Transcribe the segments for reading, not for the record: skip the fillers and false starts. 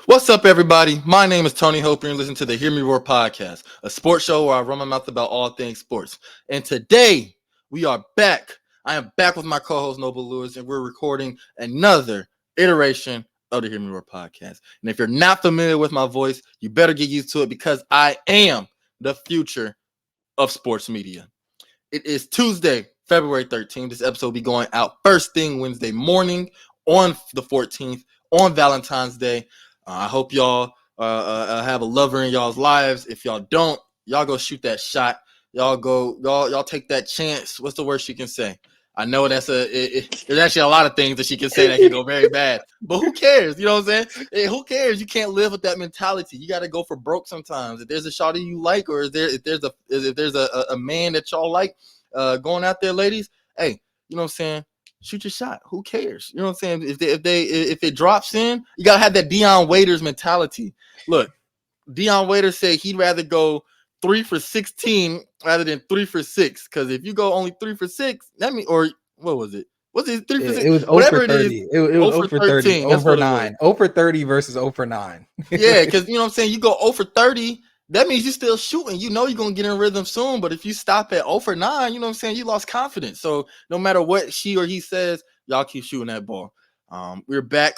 What's up, everybody? My name is Tony Hope, and you're listening to the Hear Me Roar podcast, a sports show where I run my mouth about all things sports. And today, we are back. I am back with my co-host, Noble Lewis, and we're recording another iteration of the Hear Me Roar podcast. And if you're not familiar with my voice, you better get used to it because I am the future of sports media. It is Tuesday, February 13th. This episode will be going out first thing Wednesday morning on the 14th, on Valentine's Day. I hope y'all have a lover in y'all's lives. If y'all don't, y'all go shoot that shot. Y'all take that chance. What's the worst you can say? I know there's actually a lot of things that she can say that can go very bad, but who cares? You know what I'm saying? Who cares? You can't live with that mentality. You got to go for broke sometimes. If there's a shawty you like, or if there's a man that y'all like going out there, ladies, hey, you know what I'm saying? Shoot your shot. Who cares? You know what I'm saying? If it drops in, you gotta have that Deion Waiters mentality. Look, Deion Waiters said he'd rather go 3 for 16 rather than 3 for 6. Because if you go only 3 for 6, that means, or what was it? Was it 3 for 6? It was 0 Whatever for it is, 30. It was 0 for 30. 13. That's Over what 9. 0 for 30 versus 0 for 9. Yeah, because you know what I'm saying? You go 0 for 30, that means you're still shooting. You know you're going to get in rhythm soon. But if you stop at 0 for 9, you know what I'm saying? You lost confidence. So no matter what she or he says, y'all keep shooting that ball. We're back.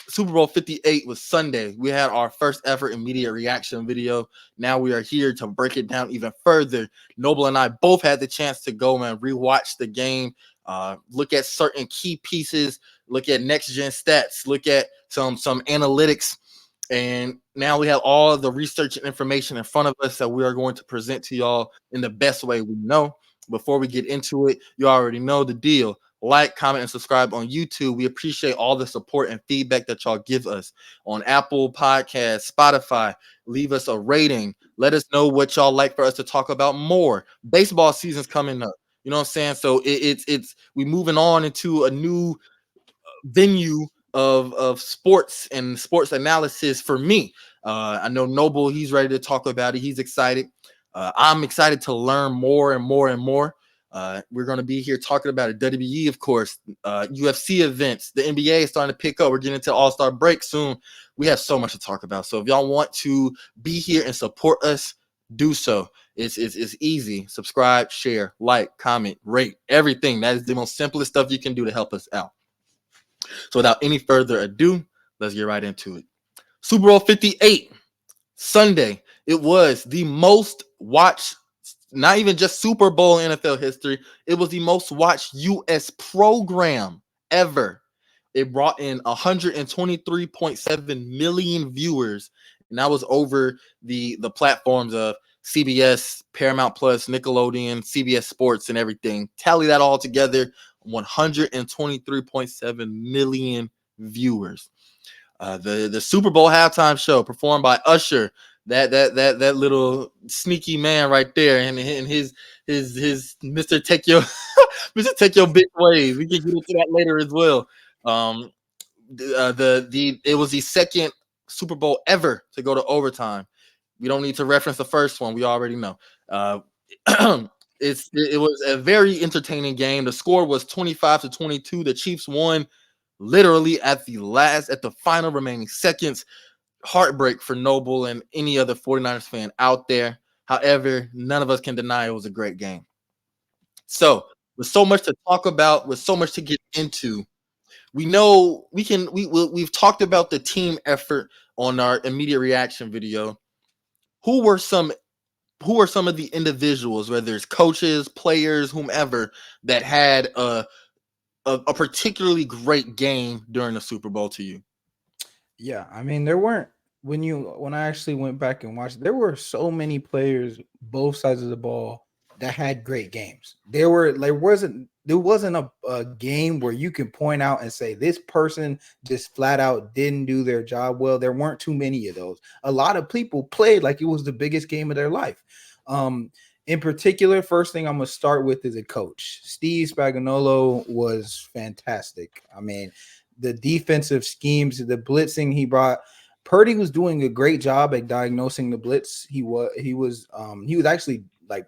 Super Bowl 58 was Sunday. We had our first ever immediate reaction video. Now we are here to break it down even further. Noble and I both had the chance to go and rewatch the game, look at certain key pieces, look at next gen stats, look at some analytics. And now we have all of the research and information in front of us that we are going to present to y'all in the best way we know. Before we get into it, you already know the deal. Like, comment, and subscribe on YouTube. We appreciate all the support and feedback that y'all give us on Apple Podcasts, Spotify. Leave us a rating. Let us know what y'all like for us to talk about more. Baseball season's coming up. You know what I'm saying? So it's we moving on into a new venue of sports and sports analysis for me. I know Noble, he's ready to talk about it. He's excited. I'm excited to learn more and more and more. We're going to be here talking about it. WWE, of course, UFC events. The NBA is starting to pick up. We're getting into All-Star break soon. We have so much to talk about. So if y'all want to be here and support us, do so. It's easy. Subscribe, share, like, comment, rate, everything. That is the most simplest stuff you can do to help us out. So without any further ado, let's get right into it. Super Bowl 58, Sunday. It was the most watched, not even just Super Bowl in NFL history. It was the most watched U.S. program ever. It brought in 123.7 million viewers, and that was over the platforms of CBS, Paramount Plus, Nickelodeon, CBS Sports, and everything. Tally that all together, 123.7 million viewers. The Super Bowl halftime show performed by Usher, that little sneaky man right there, and his Mr. Take Your Mr. Take Your Big Ways. We can get into that later as well. It was the second Super Bowl ever to go to overtime. We don't need to reference the first one. We already know. It was a very entertaining game. The score was 25-22. The Chiefs won literally at the final remaining seconds. Heartbreak for Noble and any other 49ers fan out there. However, none of us can deny it was a great game. So, with so much to talk about, with so much to get into, we know we've talked about the team effort on our immediate reaction video. Who were some of the individuals, whether it's coaches, players, whomever, that had a particularly great game during the Super Bowl to you? Yeah, I mean, there weren't when I actually went back and watched, there were so many players both sides of the ball that had great games. There wasn't a game where you can point out and say this person just flat out didn't do their job well. There weren't too many of those. A lot of people played like it was the biggest game of their life. In particular, first thing I'm going to start with is a coach. Steve Spagnuolo was fantastic. I mean, the defensive schemes, the blitzing he brought. Purdy was doing a great job at diagnosing the blitz. He was actually like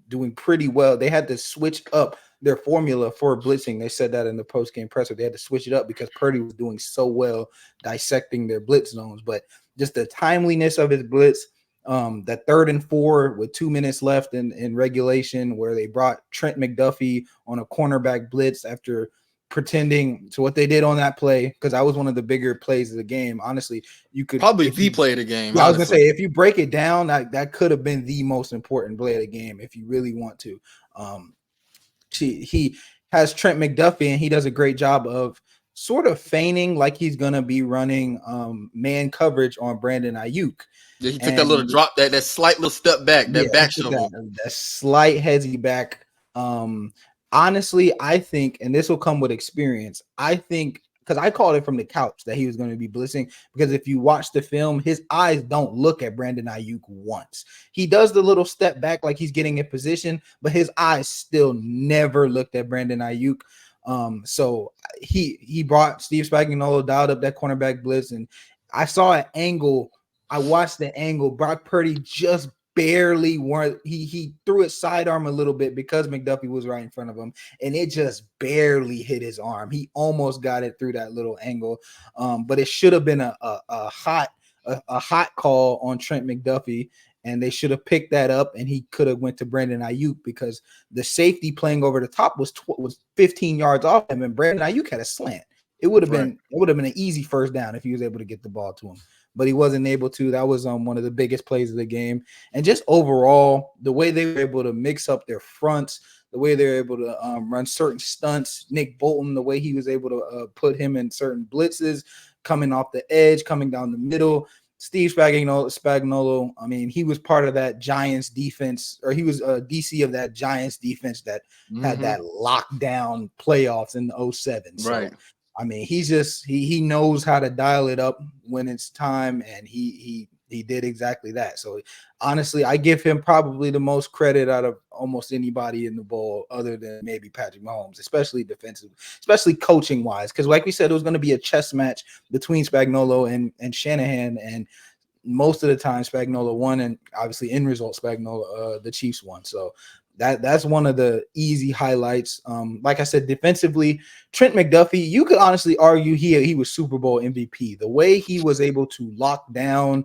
doing pretty well. They had to switch up their formula for blitzing. They said that in the post game presser. They had to switch it up because Purdy was doing so well dissecting their blitz zones. But just the timeliness of his blitz, that 3rd and 4 with 2 minutes left in regulation, where they brought Trent McDuffie on a cornerback blitz after pretending to what they did on that play, because that was one of the bigger plays of the game. Honestly, you could probably the play of the game. Yeah, I was honestly. gonna say, if you break it down, that could have been the most important play of the game if you really want to. He has Trent McDuffie, and he does a great job of sort of feigning like he's gonna be running man coverage on Brandon Ayuk. Yeah, he took that little drop, that slight little step back, that back shovel, that slight heady back. Honestly, I think, and this will come with experience, I think, because I called it from the couch that he was going to be blitzing, because if you watch the film, his eyes don't look at Brandon Ayuk once. He does the little step back like he's getting in position, but his eyes still never looked at Brandon Ayuk. So he brought Steve Spagnuolo, dialed up that cornerback blitz, and I saw an angle. I watched the angle. Brock Purdy just barely weren't. He threw his sidearm a little bit because McDuffie was right in front of him, and it just barely hit his arm. He almost got it through that little angle, but it should have been a hot call on Trent McDuffie, and they should have picked that up, and he could have went to Brandon Ayuk, because the safety playing over the top was 15 yards off him, and Brandon Ayuk had a slant. It would have been an easy first down if he was able to get the ball to him, but he wasn't able to. That was one of the biggest plays of the game. And just overall, the way they were able to mix up their fronts, the way they were able to run certain stunts, Nick Bolton, the way he was able to put him in certain blitzes, coming off the edge, coming down the middle. Steve Spagnuolo, I mean, he was part of that Giants defense, or he was DC of that Giants defense that had that lockdown playoffs in the 07. So, I mean, he knows how to dial it up when it's time, and he did exactly that. So honestly, I give him probably the most credit out of almost anybody in the bowl, other than maybe Patrick Mahomes, especially defensive, especially coaching wise. Because like we said, it was going to be a chess match between Spagnuolo and Shanahan, and most of the time Spagnuolo won, and obviously in result Spagnuolo, the Chiefs won. So that's one of the easy highlights. Like I said, defensively, Trent McDuffie, you could honestly argue he was Super Bowl MVP. The way he was able to lock down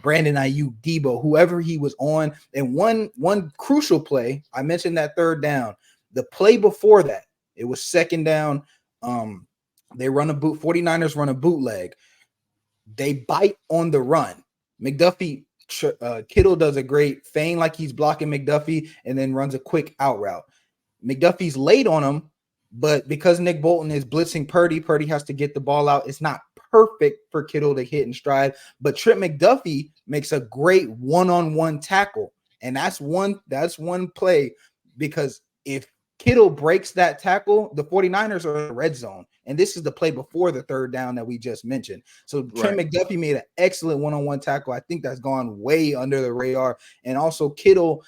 Brandon Ayuk, Debo, whoever he was on. And one crucial play, I mentioned that 3rd down. The play before that, it was 2nd down. They run 49ers run a bootleg. They bite on the run. McDuffie, Kittle does a great feign like he's blocking McDuffie, and then runs a quick out route. McDuffie's late on him, but because Nick Bolton is blitzing Purdy has to get the ball out. It's not perfect for Kittle to hit in stride, but Trent McDuffie makes a great one-on-one tackle, and that's one play, because if Kittle breaks that tackle, the 49ers are in the red zone. And this is the play before the 3rd down that we just mentioned. So Trent McDuffie made an excellent one-on-one tackle. I think that's gone way under the radar. And also Kittle,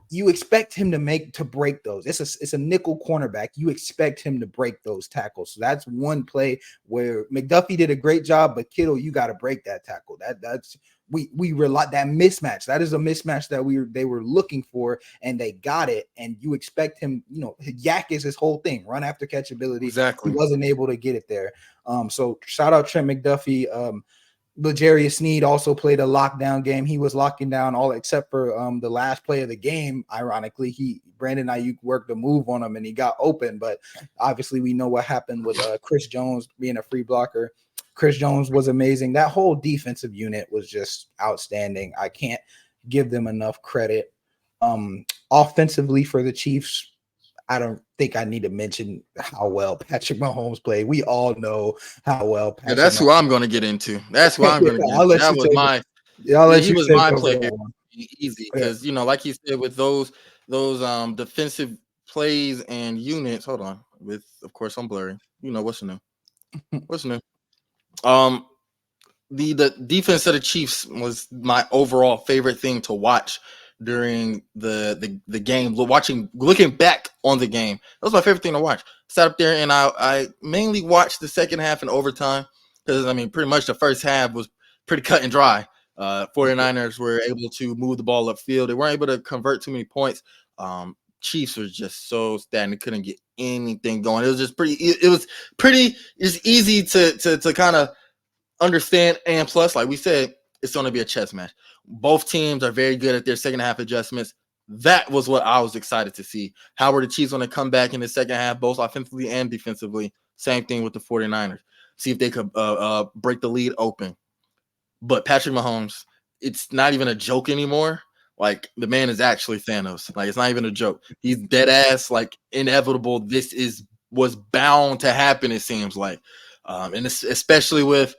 you expect him to break those. It's a nickel cornerback. You expect him to break those tackles. So that's one play where McDuffie did a great job, but Kittle, you got to break that tackle. That's we rely that mismatch. That is a mismatch that they were looking for, and they got it. And you expect him, Yak is his whole thing, run after catch ability. Exactly. He wasn't able to get it there. So shout out Trent McDuffie. L'Jarius Sneed also played a lockdown game. He was locking down all except for the last play of the game. Ironically, Brandon Ayuk worked a move on him and he got open, but obviously we know what happened with Chris Jones being a free blocker. Chris Jones was amazing. That whole defensive unit was just outstanding. I can't give them enough credit. Offensively for the Chiefs, I don't think I need to mention how well Patrick Mahomes played. We all know how well Patrick that's Mahomes who I'm going to get into. That's who I'm going to get into. That was my he was my player easy, because like he said, with those defensive plays and units. Hold on, with of course I'm blurry. What's new? The defense of the Chiefs was my overall favorite thing to watch during the game. Looking back on the game, that was my favorite thing to watch. Sat up there and I mainly watched the second half and overtime, because pretty much the first half was pretty cut and dry. 49ers were able to move the ball upfield. They weren't able to convert too many points. Chiefs were just so stagnant, couldn't get anything going. It was just pretty. It was pretty. It's easy to kind of understand. And plus, like we said, it's going to be a chess match. Both teams are very good at their second half adjustments. That was what I was excited to see. How were the Chiefs going to come back in the second half, both offensively and defensively? Same thing with the 49ers. See if they could break the lead open. But Patrick Mahomes, it's not even a joke anymore. Like, the man is actually Thanos. Like, it's not even a joke. He's dead ass, like, inevitable. This was bound to happen, it seems like. And especially with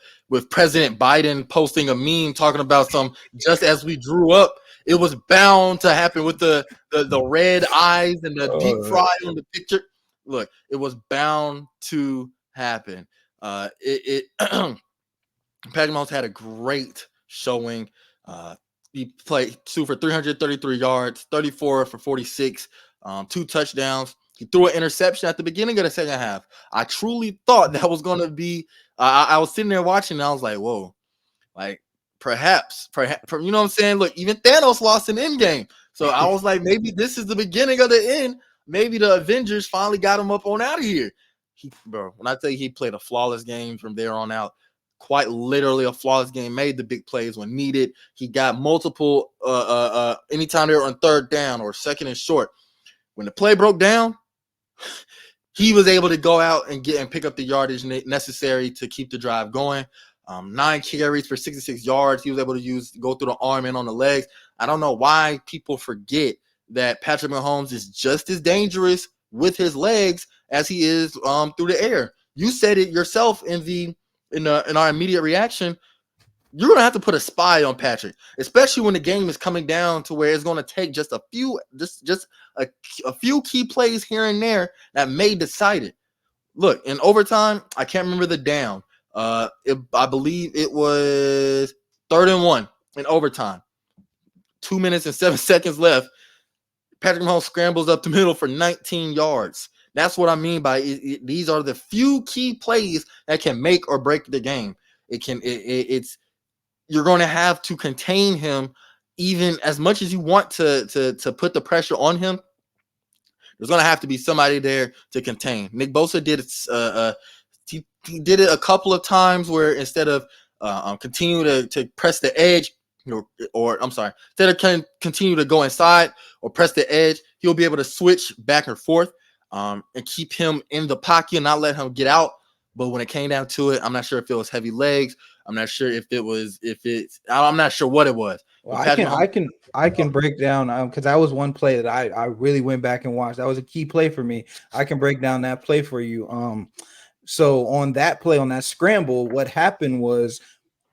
President Biden posting a meme talking about some just as we drew up, it was bound to happen with the red eyes and the deep fry in the picture. Look, it was bound to happen. Patrick Mahomes had a great showing. He played 2 for 333 yards, 34 for 46, 2 touchdowns. He threw an interception at the beginning of the second half. I truly thought that was going to be. I was sitting there watching, and I was like, "Whoa, like perhaps, you know what I'm saying? Look, even Thanos lost an Endgame, so I was like, maybe this is the beginning of the end. Maybe the Avengers finally got him up on out of here." Bro, when I tell you he played a flawless game from there on out. Quite literally a flawless game, made the big plays when needed. He got multiple anytime they were on third down or second and short. When the play broke down, he was able to go out and pick up the yardage necessary to keep the drive going. 9 carries for 66 yards. He was able to go through the arm and on the legs. I don't know why people forget that Patrick Mahomes is just as dangerous with his legs as he is through the air. You said it yourself in our immediate reaction. You're gonna have to put a spy on Patrick, especially when the game is coming down to where it's gonna take just a few key plays here and there that may decide it. Look, in overtime, I can't remember the down. I believe it was 3rd and 1 in overtime. 2 minutes and 7 seconds left. Patrick Mahomes scrambles up the middle for 19 yards. That's what I mean by these are the few key plays that can make or break the game. You're going to have to contain him, even as much as you want to put the pressure on him. There's going to have to be somebody there to contain. Nick Bosa did it. He did it a couple of times where instead of continue to press the edge, or I'm sorry, instead of continue to go inside or press the edge, he'll be able to switch back and forth and keep him in the pocket and not let him get out. But when it came down to it, I'm not sure if it was heavy legs. I'm not sure I'm not sure what it was. Well, I can break down because that was one play that I really went back and watched. That was a key play for me. I can break down that play for you. So on that play, on that scramble, what happened was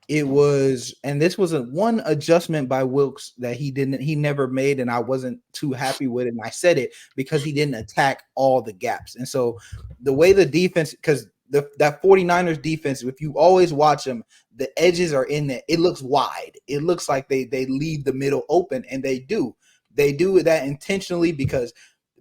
and this was one adjustment by Wilkes that he never made, and I wasn't too happy with it. And I said it because he didn't attack all the gaps. And so the way the defense, because that 49ers defense, if you always watch them, the edges are in there. It looks wide. It looks like they leave the middle open, and they do. They do that intentionally because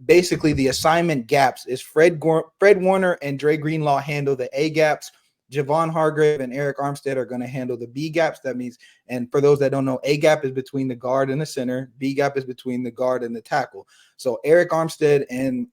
basically the assignment gaps is Fred Warner and Dre Greenlaw handle the A gaps. Javon Hargrave and Eric Armstead are going to handle the B gaps. That means, and for those that don't know, A gap is between the guard and the center. B gap is between the guard and the tackle. So Eric Armstead and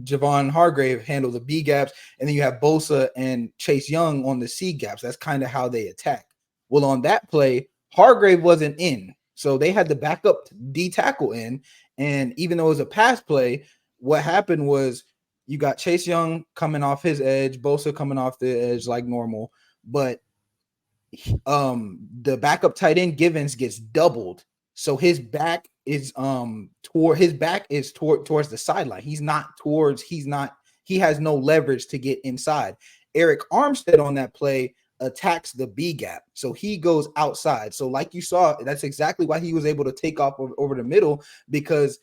Javon Hargrave handle the B gaps, and then you have Bosa and Chase Young on the C gaps. That's kind of how they attack. Well, on that play, Hargrave wasn't in, so they had the backup D tackle in, and even though it was a pass play, what happened was you got Chase Young coming off his edge, Bosa coming off the edge like normal, but the backup tight end Givens gets doubled, so his back is towards the sideline. He has no leverage to get inside. Eric Armstead on that play attacks the B gap, so he goes outside. So like you saw, that's exactly why he was able to take off over the middle, because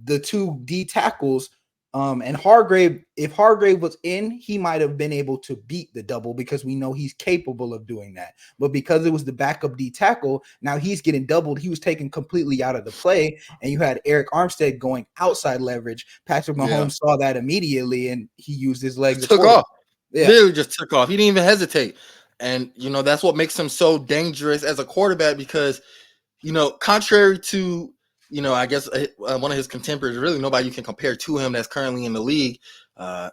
the two D tackles and Hargrave, if Hargrave was in, he might have been able to beat the double because we know he's capable of doing that. But because it was the backup D tackle, now he's getting doubled. He was taken completely out of the play, and you had Eric Armstead going outside leverage. Patrick Mahomes saw that immediately, and he used his legs. Took off. Yeah. Literally just took off. He didn't even hesitate. And, that's what makes him so dangerous as a quarterback because, contrary to I guess one of his contemporaries, really nobody you can compare to him that's currently in the league, uh,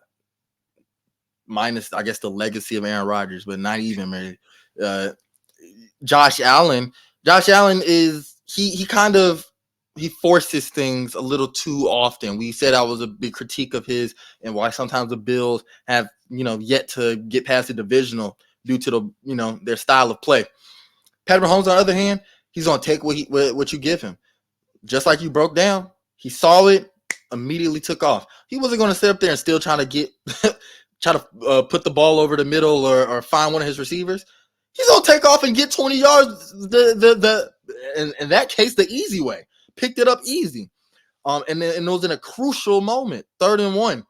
minus I guess the legacy of Aaron Rodgers, but not even maybe. Uh, Josh Allen. Josh Allen is he kind of he forces things a little too often. We said that was a big critique of his and why sometimes the Bills have yet to get past the divisional due to the their style of play. Patrick Mahomes, on the other hand, he's gonna take what you give him. Just like you broke down, he saw it, immediately took off. He wasn't going to sit up there and still trying to try to put the ball over the middle or find one of his receivers. He's going to take off and get 20 yards. In that case, the easy way. Picked it up easy. And it was in a crucial moment, 3rd and 1,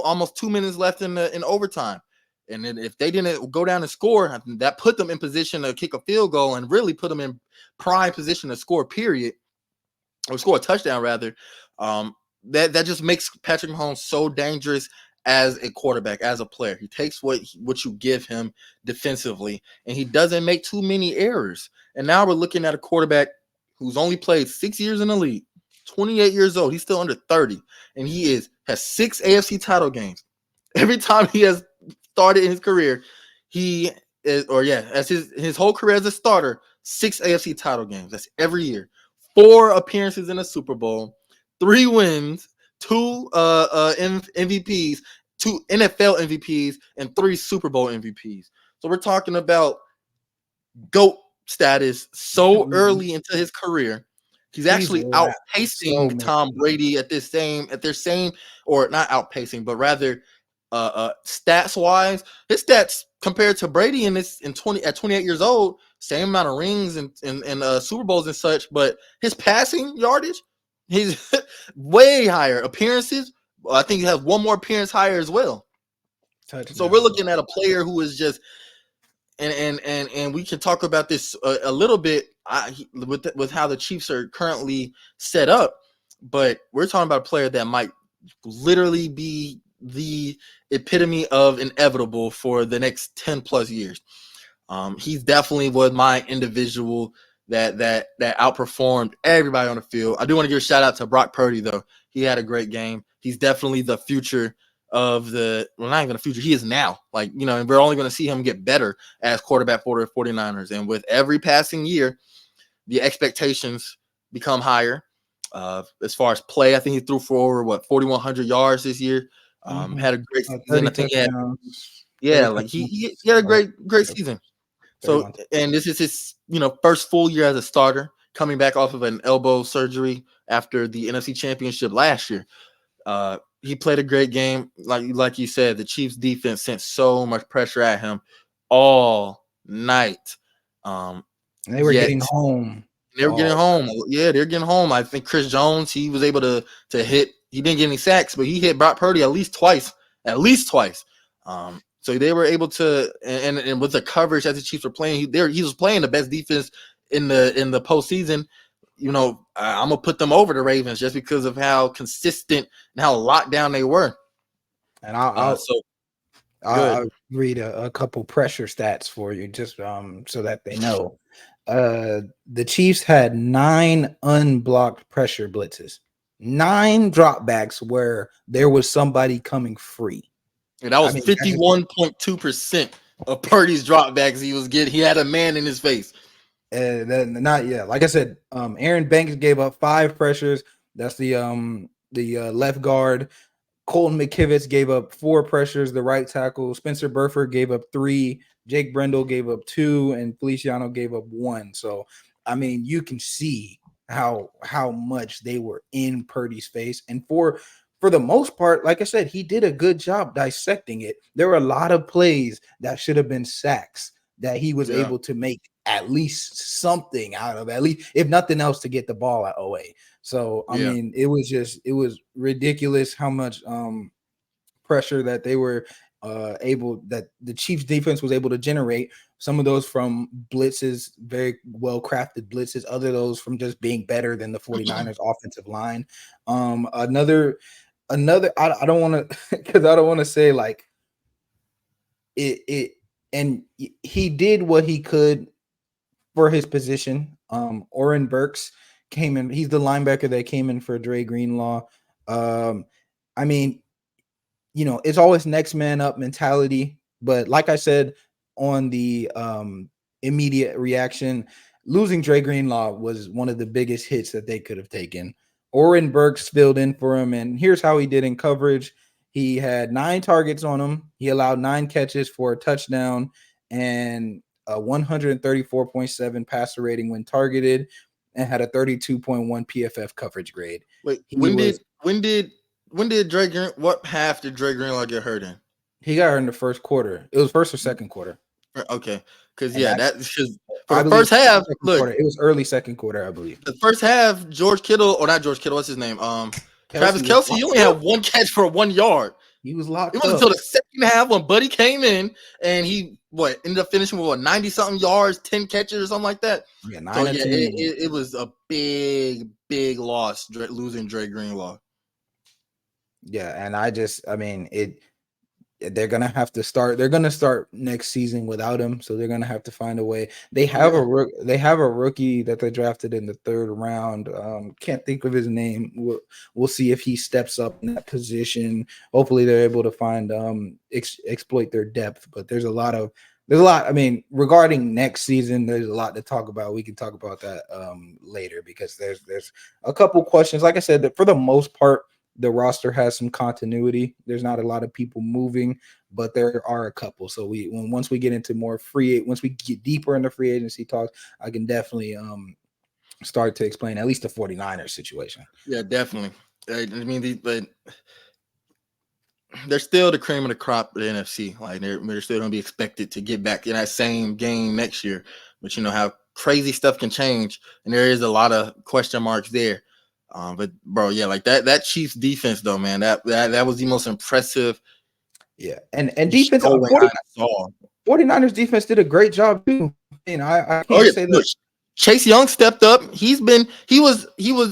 almost 2 minutes left in overtime. And then if they didn't go down and score, that put them in position to kick a field goal and really put them in prime position to score. Period. Or score a touchdown rather. That just makes Patrick Mahomes so dangerous as a quarterback, as a player. He takes what you give him defensively, and he doesn't make too many errors. And now we're looking at a quarterback who's only played 6 years in the league, 28 years old. He's still under 30, and has 6 AFC title games. Every time he has started in his career, as his whole career as a starter, 6 AFC title games. That's every year. 4 appearances in a Super Bowl, 3 wins, 2 MVPs, 2 NFL MVPs, and 3 Super Bowl MVPs. So we're talking about GOAT status so early into his career. He's actually outpacing Tom Brady at their same, or not outpacing, but rather stats wise, his stats compared to Brady at 28 years old, same amount of rings and Super Bowls and such, but his passing yardage, he's way higher. Appearances, I think he has one more appearance higher as well. So we're looking at a player who is just and we can talk about this a little bit with how the Chiefs are currently set up, but we're talking about a player that might literally be the epitome of inevitable for the next 10 plus years. He's definitely was my individual that outperformed everybody on the field. I do want to give a shout out to Brock Purdy though. He had a great game. He's definitely the future of not even the future. He is now. And we're only going to see him get better as quarterback for the 49ers. And with every passing year, the expectations become higher. As far as play, I think he threw for over 4,100 yards this year. Had a great season. I think he had a great season. So, and this is his first full year as a starter, coming back off of an elbow surgery after the NFC Championship last year. He played a great game. Like you said, the Chiefs defense sent so much pressure at him all night. They were getting home. They were getting home. Yeah, they're getting home. I think Chris Jones, he was able to hit. He didn't get any sacks, but he hit Brock Purdy at least twice. So they were able to, and with the coverage as the Chiefs were playing, he was playing the best defense in the postseason. I'm gonna put them over the Ravens just because of how consistent and how locked down they were. And I'll read a couple pressure stats for you, just so that they know. The Chiefs had 9 unblocked pressure blitzes, 9 dropbacks where there was somebody coming free. And that was 51.2% of Purdy's dropbacks he was getting. He had a man in his face. Like I said, Aaron Banks gave up 5 pressures. That's the left guard. Colton McKivitz gave up 4 pressures. The right tackle. Spencer Burford gave up 3. Jake Brendel gave up 2, and Feliciano gave up 1. So, I mean, you can see how much they were in Purdy's face. And for the most part, like I said, he did a good job dissecting it. There were a lot of plays that should have been sacks that he was able to make at least something out of, at least if nothing else, to get the ball away. So I mean, it was ridiculous how much pressure that they were that the Chiefs defense was able to generate. Some of those from blitzes, very well crafted blitzes, other those from just being better than the 49ers offensive line. Another I don't want to because I don't want to say like it and he did what he could for his position. Oren Burks came in. He's the linebacker that came in for Dre Greenlaw. I mean, it's always next man up mentality. But like I said on the immediate reaction, losing Dre Greenlaw was one of the biggest hits that they could have taken. Oren Burks filled in for him, and here's how he did in coverage. He had 9 targets on him. He allowed 9 catches for a touchdown and a 134.7 passer rating when targeted, and had a 32.1 PFF coverage grade. Wait, He was when did what half did Dre Greenlaw get hurt in? He got her in the first quarter. It was first or second quarter. Okay, because And that's just for I the believe first half. Look, quarter. It was early second quarter, I believe. the first half, George Kittle or not George Kittle? What's his name? Travis was Kelce. He locked only up. had 1 catch for 1 yard. He was It locked wasn't up. until the second half when Buddy came in and he ended up finishing with 90 something yards, 10 catches or something like that. Yeah, 9 So or 10. it was a big loss losing Dre Greenlaw. Yeah, and I mean, they're gonna have to start. They're gonna start next season without him, so they're gonna have to find a way. They have a rookie that they drafted in the 3rd round. Can't think of his name. We'll see if he steps up in that position. Hopefully, they're able to find exploit their depth. But there's a lot. I mean, regarding next season, there's a lot to talk about. We can talk about that later because there's a couple questions. Like I said, that for the most part, the roster has some continuity. There's not a lot of people moving, but there are a couple. So once we get into once we get deeper into free agency talks, I can definitely start to explain at least the 49ers situation. Yeah, definitely. I mean, but they're still the cream of the crop of the NFC. Like they're still going to be expected to get back in that same game next year. But you know how crazy stuff can change, and there is a lot of question marks there. But bro, yeah, like that Chiefs defense though, man, that was the most impressive. Yeah, and defense. 49ers defense did a great job too. I can't say that. Look, Chase Young stepped up. He was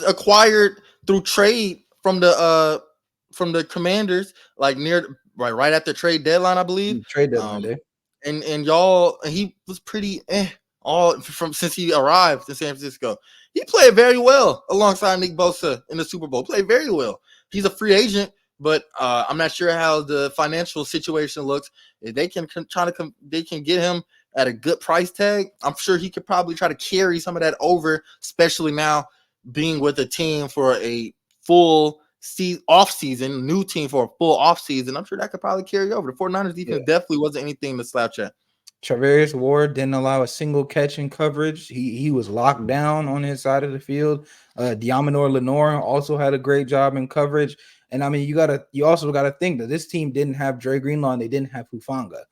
acquired through trade from the Commanders, like right at the trade deadline, I believe. Trade deadline day. And he was pretty since he arrived in San Francisco. He played very well alongside Nick Bosa in the Super Bowl. Played very well. He's a free agent, but I'm not sure how the financial situation looks. If they can they can get him at a good price tag, I'm sure he could probably try to carry some of that over, especially now being with a team for a full off season, new team for a full off season. I'm sure that could probably carry over. The 49ers defense definitely wasn't anything to slouch at. Charvarius Ward didn't allow a single catch in coverage. He was locked down on his side of the field. Diamonor Lenore also had a great job in coverage. And I mean, you also gotta think that this team didn't have Dre Greenlaw and they didn't have Hufanga.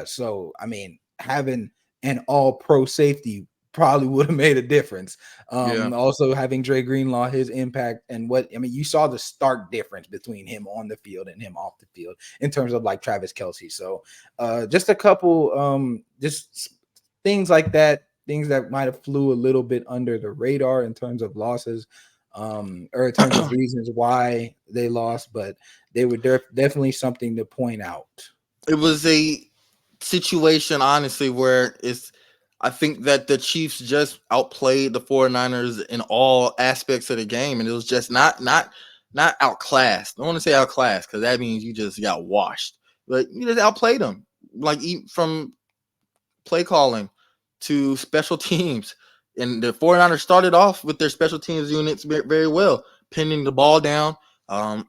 So I mean, having an all-pro safety probably would have made a difference. Also having Dre Greenlaw, his impact and you saw the stark difference between him on the field and him off the field in terms of like Travis Kelce. So just a couple just things like that, things that might have flew a little bit under the radar in terms of losses or in terms of reasons why they lost, but they were definitely something to point out. It was a situation, honestly, where I think that the Chiefs just outplayed the 49ers in all aspects of the game, and it was just not outclassed. I don't want to say outclassed because that means you just got washed, but you just outplayed them, like from play calling to special teams. And the 49ers started off with their special teams units very well, pinning the ball down on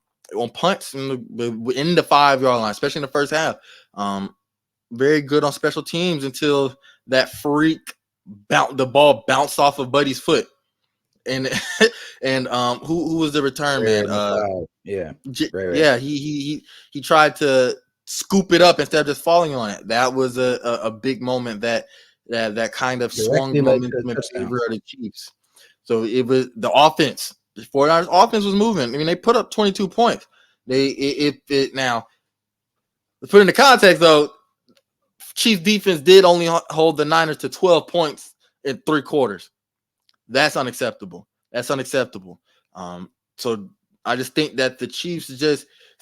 punts in the 5-yard line, especially in the first half. Very good on special teams until that freak the ball bounced off of Buddy's foot. And who was the return man? He tried to scoop it up instead of just falling on it. That was a big moment that kind of swung the momentum in favor of the Chiefs. So it was the offense. The 49ers offense was moving. I mean, they put up 22 points. Now, to put into context though, Chiefs defense did only hold the Niners to 12 points in 3 quarters. That's unacceptable. So I just think that the Chiefs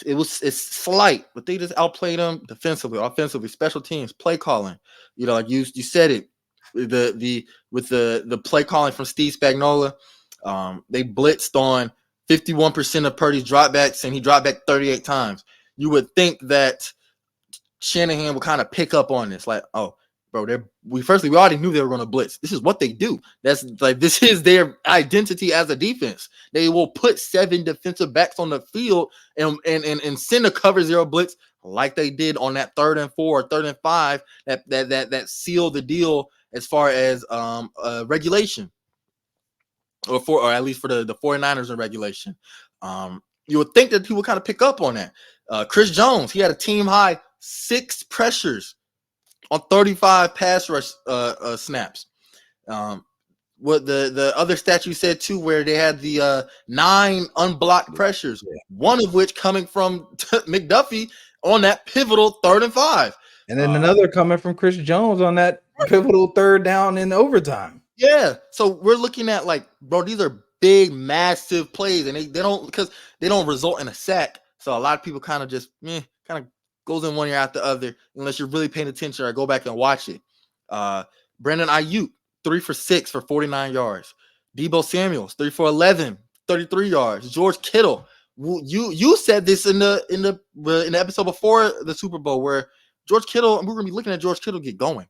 it's slight, but they just outplayed them defensively, offensively, special teams, play calling. Like you said it, with the play calling from Steve Spagnuolo. They blitzed on 51% of Purdy's dropbacks, and he dropped back 38 times. You would think that Shanahan would kind of pick up on this, like, oh, bro, we already knew they were going to blitz. This is what they do. That's like, this is their identity as a defense. They will put 7 defensive backs on the field and send a cover 0 blitz like they did on that 3rd and 4 or 3rd and 5 that sealed the deal as far as regulation, or at least for the 49ers in regulation. You would think that people kind of pick up on that. Chris Jones, he had a team high 6 pressures on 35 pass rush snaps. What the other stat you said too, where they had the 9 unblocked pressures, one of which coming from McDuffie on that pivotal 3rd and 5. And then another coming from Chris Jones on that pivotal 3rd down in overtime. Yeah. So we're looking at, like, bro, these are big, massive plays, and they don't, because they don't result in a sack. So a lot of people kind of just kind of goes in one ear out the other, unless you're really paying attention or go back and watch it. Brandon Ayuk, 3 for 6 for 49 yards. Deebo Samuels, 3 for 11, 33 yards. George Kittle, you said this in the episode before the Super Bowl, where George Kittle, we're gonna be looking at George Kittle get going.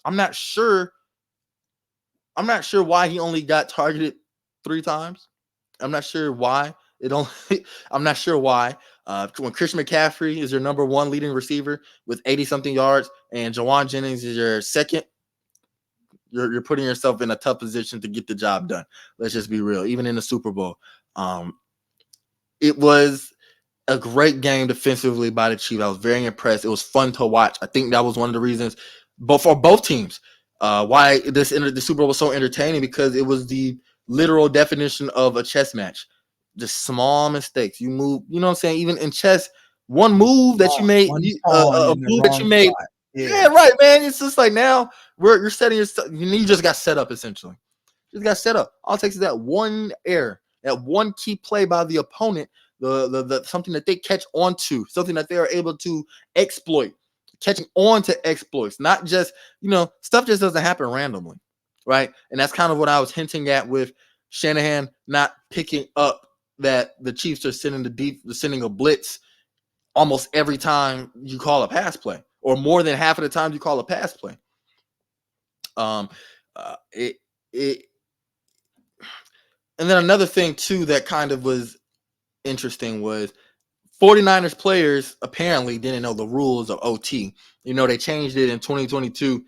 I'm not sure why he only got targeted 3 times. I'm not sure why. I'm not sure why. When Christian McCaffrey is your number 1 leading receiver with 80-something yards, and Jawan Jennings is your second, you're putting yourself in a tough position to get the job done. Let's just be real. Even in the Super Bowl, it was a great game defensively by the Chiefs. I was very impressed. It was fun to watch. I think that was one of the reasons, but for both teams, why the Super Bowl was so entertaining, because it was the literal definition of a chess match. Just small mistakes. You move, you know what I'm saying? Even in chess, one move that you made, a move that you made. Yeah, right, man. It's just like, now you're setting yourself. You just got set up, essentially. Just got set up. All it takes is that one error, that one key play by the opponent, the something that they catch onto, something that they are able to exploit. Catching on to exploits, not just, stuff just doesn't happen randomly, right? And that's kind of what I was hinting at with Shanahan not picking up that the Chiefs are sending a blitz almost every time you call a pass play, or more than half of the time you call a pass play. And then another thing too that kind of was interesting was 49ers players apparently didn't know the rules of OT. They changed it in 2022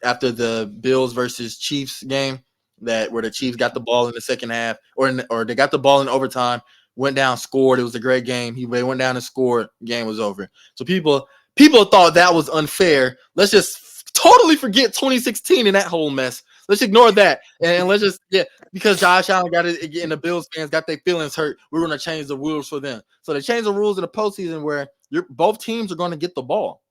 after the Bills versus Chiefs game, where the Chiefs got the ball in the second half, or they got the ball in overtime, went down, scored. It was a great game. They went down and scored. Game was over. So people thought that was unfair. Let's just totally forget 2016 and that whole mess. Let's ignore that, and let's just because Josh Allen got it, and the Bills fans got their feelings hurt. We're going to change the rules for them. So they changed the rules in the postseason where both teams are going to get the ball.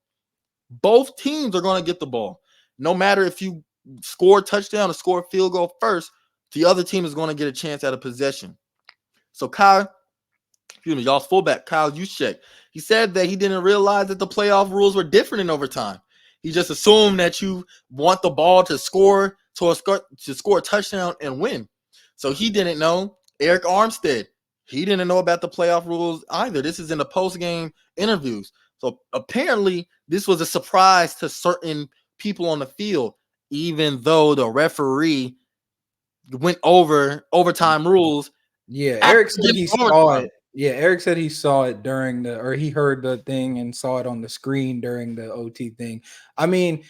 Both teams are going to get the ball. No matter if you score a touchdown or score a field goal first, the other team is going to get a chance at a possession. So y'all's fullback, Kyle Juszczyk, he said that he didn't realize that the playoff rules were different in overtime. He just assumed that you want the ball to score a touchdown and win. So he didn't know. Eric Armstead, he didn't know about the playoff rules either. This is in the post-game interviews. So apparently this was a surprise to certain people on the field, even though the referee went over overtime rules. Yeah, Eric said he saw it. Yeah, Eric said he saw it he heard the thing and saw it on the screen during the OT thing. I mean,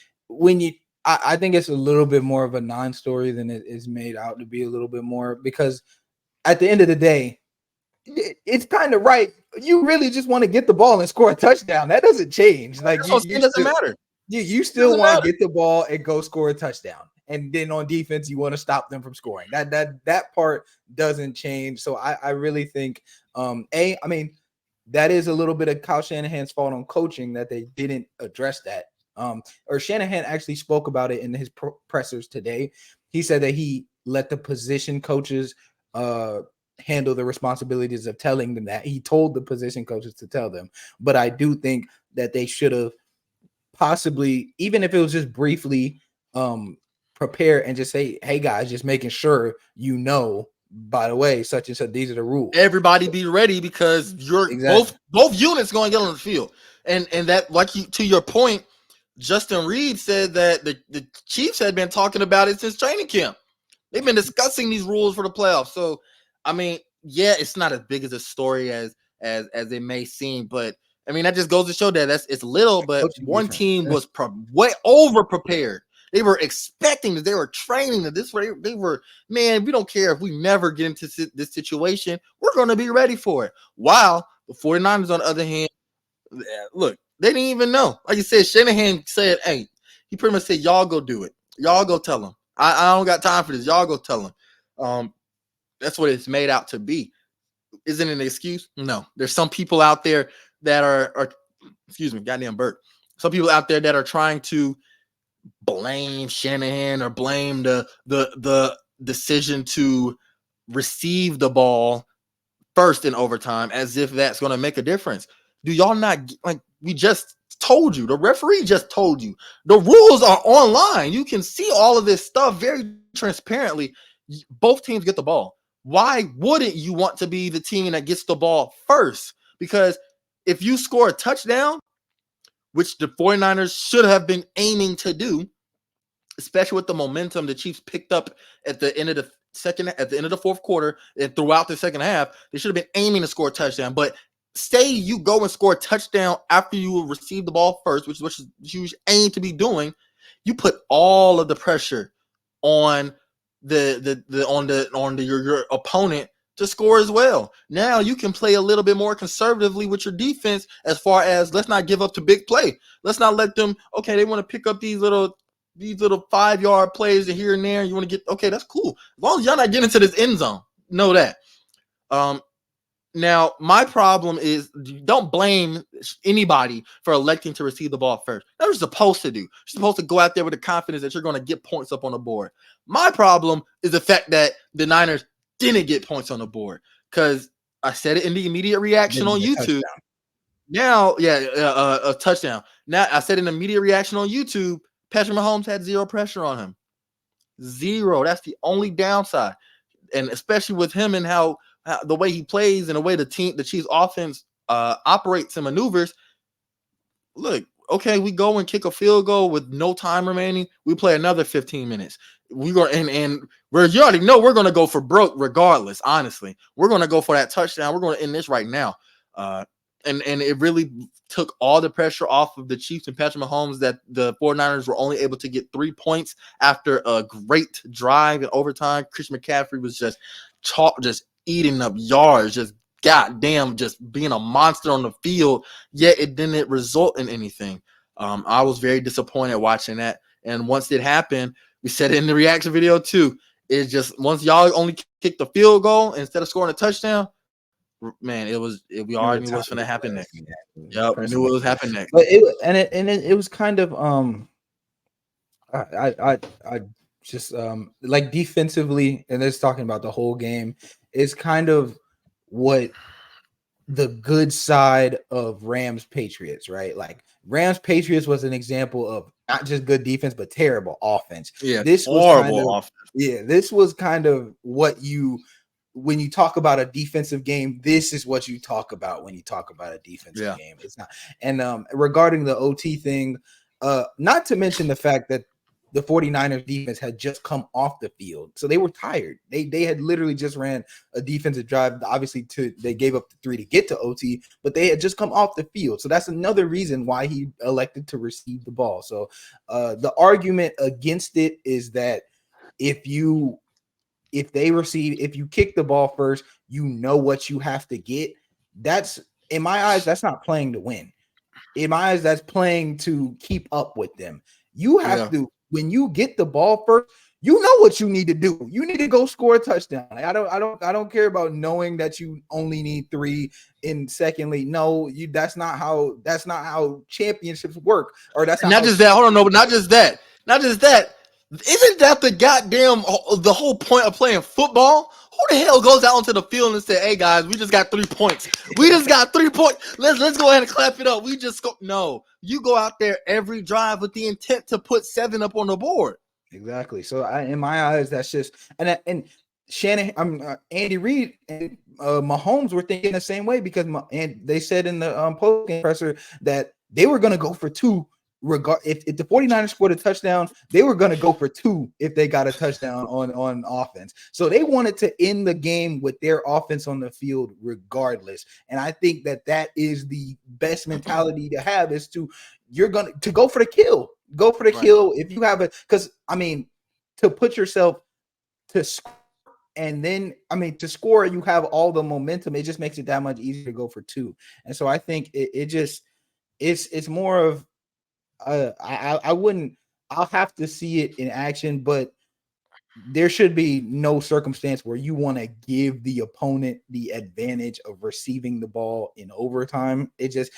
I think it's a little bit more of a non-story than it is made out to be a little bit more, because at the end of the day, it's kind of right. You really just want to get the ball and score a touchdown. That doesn't change. Like, it doesn't matter. You still want to get the ball and go score a touchdown. And then on defense, you want to stop them from scoring. That part doesn't change. So I really think, I mean, that is a little bit of Kyle Shanahan's fault on coaching that they didn't address that. Or Shanahan actually spoke about it in his pressers today. He said that he let the position coaches handle the responsibilities of telling them that. He told the position coaches to tell them. But I do think that they should have possibly, even if it was just briefly, prepare and just say, hey guys, just making sure by the way, such and such, these are the rules. Everybody be ready because you're Exactly. both units going to get on the field. And that, like you, to your point, Justin Reed said that the Chiefs had been talking about it since training camp. They've been discussing these rules for the playoffs. So, I mean, yeah, it's not as big as a story as it may seem, but I mean, that just goes to show that it's little, but one team was way over prepared. They were expecting this. They were training this. They were, man, we don't care if we never get into this situation. We're going to be ready for it. While the 49ers, on the other hand, look, they didn't even know. Like you said, Shanahan said, hey, he pretty much said, y'all go do it. Y'all go tell them. I don't got time for this. Y'all go tell them. That's what it's made out to be. Isn't it an excuse? No. There's some people out there that are excuse me, goddamn Bert. Some people out there that are trying to blame Shanahan or blame the decision to receive the ball first in overtime as if that's going to make a difference. Do y'all not, like, we just told you, the referee just told you, the rules are online. You can see all of this stuff very transparently. Both teams get the ball. Why wouldn't you want to be the team that gets the ball first? Because if you score a touchdown, which the 49ers should have been aiming to do, especially with the momentum the Chiefs picked up at the end of the fourth quarter and throughout the second half, they should have been aiming to score a touchdown. But say you go and score a touchdown after you receive the ball first, which is what you aim to be doing, you put all of the pressure on your opponent to score as well. Now you can play a little bit more conservatively with your defense as far as, let's not give up to big play. Let's not let them, okay, they want to pick up these little 5-yard plays here and there. You want to get, okay, that's cool. As long as y'all not getting into this end zone, know that. Now, my problem is, don't blame anybody for electing to receive the ball first. That's what you're supposed to do. You're supposed to go out there with the confidence that you're going to get points up on the board. My problem is the fact that the Niners didn't get points on the board, because I said it in the immediate reaction on YouTube. Now, a touchdown. Now, I said in the immediate reaction on YouTube, Patrick Mahomes had zero pressure on him. Zero. That's the only downside. And especially with him and how the way he plays and the way the Chiefs offense operates and maneuvers. Look, okay, we go and kick a field goal with no time remaining. We play another 15 minutes. We go and you already know we're going to go for broke regardless. Honestly, we're going to go for that touchdown. We're going to end this right now. And it really took all the pressure off of the Chiefs and Patrick Mahomes that the 49ers were only able to get 3 points after a great drive in overtime. Christian McCaffrey was just eating up yards, just goddamn, just being a monster on the field, yet it didn't result in anything. I was very disappointed watching that. And once it happened, we said it in the reaction video too. It's just, once y'all only kicked the field goal instead of scoring a touchdown, man, we already knew what's going to happen next. Yep, we knew what was happening next. But it was kind of I just like defensively, and it's talking about the whole game, is kind of what the good side of Rams Patriots, right? Like Rams Patriots was an example of not just good defense but terrible offense. Yeah, this was horrible offense. Yeah, this was kind of what when you talk about a defensive game, this is what you talk about when you talk about a defensive game. It's not. And regarding the OT thing, not to mention the fact that the 49ers defense had just come off the field. So they were tired. They had literally just ran a defensive drive. Obviously, they gave up the 3 to get to OT, but they had just come off the field. So that's another reason why he elected to receive the ball. So the argument against it is that if you kick the ball first, you know what you have to get. That's, in my eyes, that's not playing to win. In my eyes, that's playing to keep up with them. You have to, when you get the ball first, you know what you need to do. You need to go score a touchdown. I don't care about knowing that you only need 3. And secondly, no, that's not how championships work. Or that's not just that. Hold on, no, but not just that. Isn't that the whole point of playing football? Who the hell goes out onto the field and say, "Hey guys, we just got 3 points. We just got 3 points. Let's go ahead and clap it up." We just go. No, you go out there every drive with the intent to put 7 up on the board. Exactly. So in my eyes, that's just and Andy Reid and Mahomes were thinking the same way because and they said in the post game presser that they were going to go for two. If the 49ers scored a touchdown, they were going to go for two if they got a touchdown on offense. So they wanted to end the game with their offense on the field regardless. And I think that is the best mentality to have is you're going to go for the kill. Go for the kill if you have because I mean to put yourself to score. And then, to score, you have all the momentum. It just makes it that much easier to go for two. And so I think it's more of, I'll have to see it in action, but there should be no circumstance where you want to give the opponent the advantage of receiving the ball in overtime. It just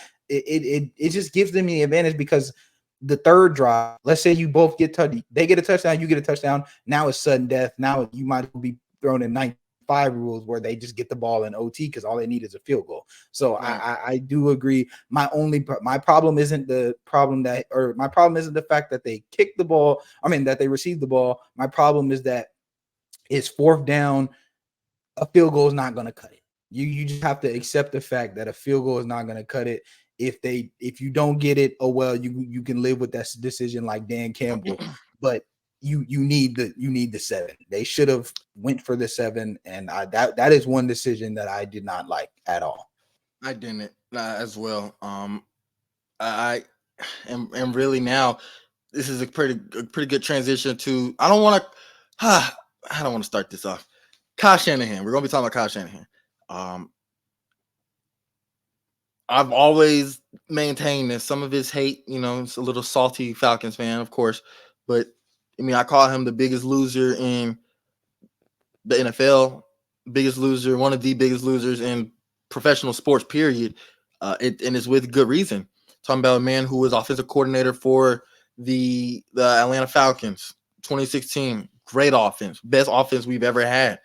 gives them the advantage because the third drive, let's say you both they get a touchdown, you get a touchdown. Now it's sudden death. Now you might be thrown in 95 rules where they just get the ball in OT because all they need is a field goal. So I do agree. My problem isn't the fact that they kick the ball. That they receive the ball. My problem is that it's fourth down. A field goal is not going to cut it. You just have to accept the fact that a field goal is not going to cut it. If you don't get it, oh well, you can live with that decision like Dan Campbell, but you need the 7. They should have went for the 7, and that is one decision that I did not like at all. I didn't as well. I and really now this is a pretty good transition to. I don't want to start this off. Kyle Shanahan. We're gonna be talking about Kyle Shanahan. I've always maintained that some of his hate, it's a little salty Falcons fan, of course, but I call him the biggest loser in the NFL, one of the biggest losers in professional sports, period. And it's with good reason. Talking about a man who was offensive coordinator for the Atlanta Falcons, 2016, great offense, best offense we've ever had.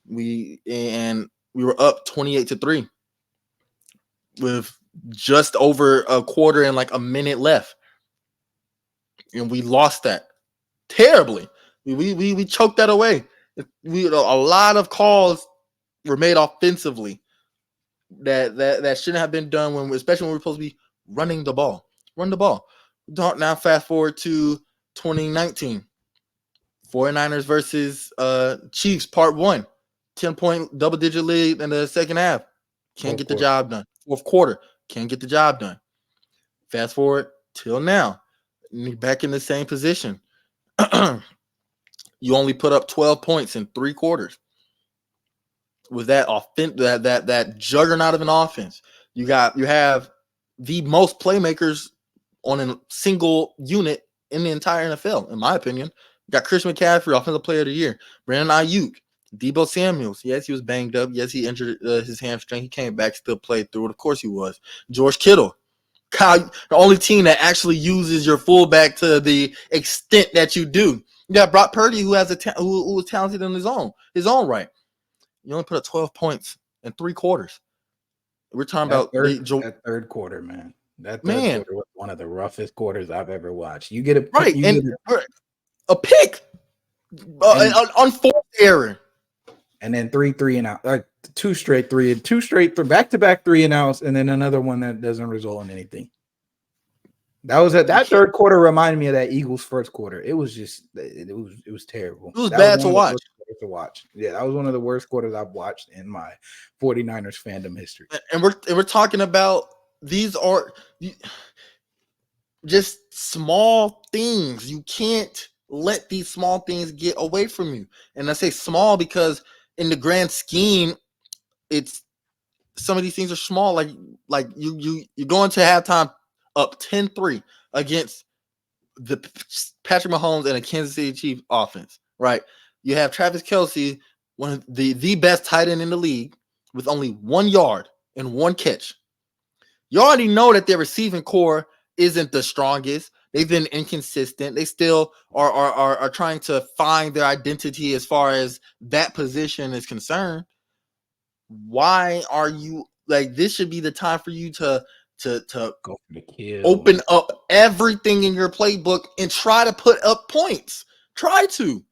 We were up 28-3 with just over a quarter and like a minute left, and we lost that terribly. We choked that away. A lot of calls were made offensively that shouldn't have been done especially when we're supposed to be running the ball. Run the ball. Now fast forward to 2019, 49ers versus Chiefs, part 1, 10-point double-digit lead in the second half. Can't get the job done. Fourth quarter, can't get the job done. Fast forward till now, back in the same position. You only put up 12 points in 3 quarters. With that that juggernaut of an offense, you have the most playmakers on a single unit in the entire NFL, in my opinion. You got Christian McCaffrey, Offensive Player of the Year. Brandon Ayuk, Deebo Samuels. Yes, he was banged up. Yes, he injured his hamstring. He came back, still played through it. Of course he was. George Kittle. Kyle, the only team that actually uses your fullback to the extent that you do. You got Brock Purdy, who has who was talented in his own right. You only put up 12 points in 3 quarters. We're talking about that third quarter, man. That third quarter was one of the roughest quarters I've ever watched. You get a a pick, on fourth error, and then 3 and out, 2 straight back-to-back 3 and outs, and then another one that doesn't result in anything. That third quarter reminded me of that Eagles first quarter. It was terrible. It was bad to watch. Yeah, that was one of the worst quarters I've watched in my 49ers fandom history. And we're talking about these are just small things. You can't let these small things get away from you. And I say small because in the grand scheme, it's some of these things are small. Like you go into halftime up 10-3 against the Patrick Mahomes and a Kansas City Chiefs offense, right? You have Travis Kelce, one of the best tight end in the league, with only 1 yard and 1 catch. You already know that their receiving core isn't the strongest. They've been inconsistent. They still are trying to find their identity as far as that position is concerned. Why are you this? Should be the time for you to go for the kill. Open up everything in your playbook and try to put up points. Try to.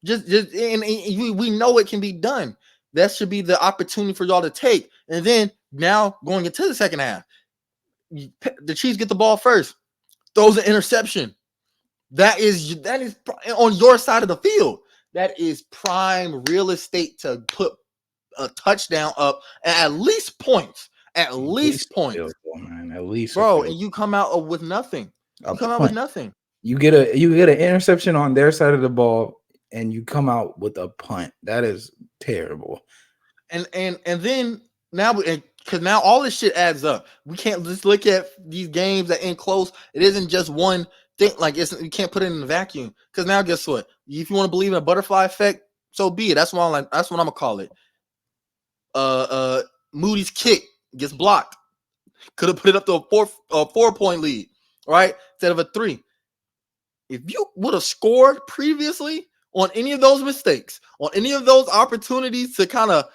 We know it can be done. That should be the opportunity for y'all to take. And then now going into the second half, the Chiefs get the ball first, throws an interception. That is on your side of the field. That is prime real estate to put a touchdown up at least points. At least points, man. At least bro. And you come out with nothing. A You come out point. with nothing. You get an interception on their side of the ball, and you come out with a punt. That is terrible. And then now, because now all this shit adds up. We can't just look at these games that end close. It isn't just one thing. Like you can't put it in a vacuum. Because now, guess what? If you want to believe in a butterfly effect, so be it. That's what I'm gonna call it. Moody's kick gets blocked. Could have put it up to a 4-point lead, right? Instead of a 3. If you would have scored previously on any of those mistakes, on any of those opportunities to kind of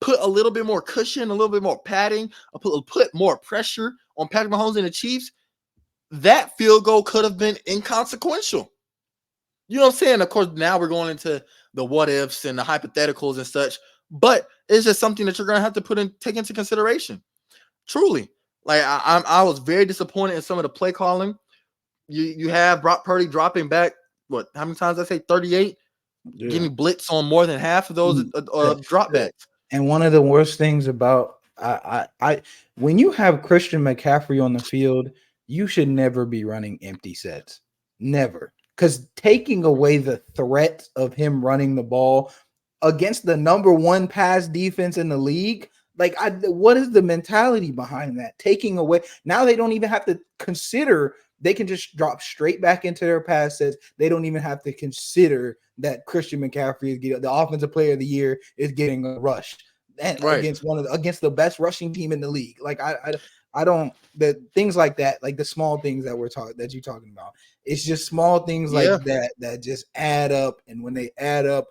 put a little bit more cushion, a little bit more padding, put more pressure on Patrick Mahomes and the Chiefs, that field goal could have been inconsequential. You know what I'm saying? Of course, now we're going into the what ifs and the hypotheticals and such, but it's just something that you're going to have to take into consideration. Truly, like I was very disappointed in some of the play calling. You have Brock Purdy dropping back. What? How many times did I say? 38. Yeah. Getting blitz on more than half of those dropbacks. And one of the worst things about I when you have Christian McCaffrey on the field, you should never be running empty sets. Never. Because taking away the threat of him running the ball against the number 1 pass defense in the league, what is the mentality behind that? Taking away, now they don't even have to consider, they can just drop straight back into their pass sets. They don't even have to consider that Christian McCaffrey is getting the offensive player of the year, is getting a rush and against against the best rushing team in the league. Like I don't, the things like that, like the small things that you're talking about. It's just small things like that just add up, and when they add up,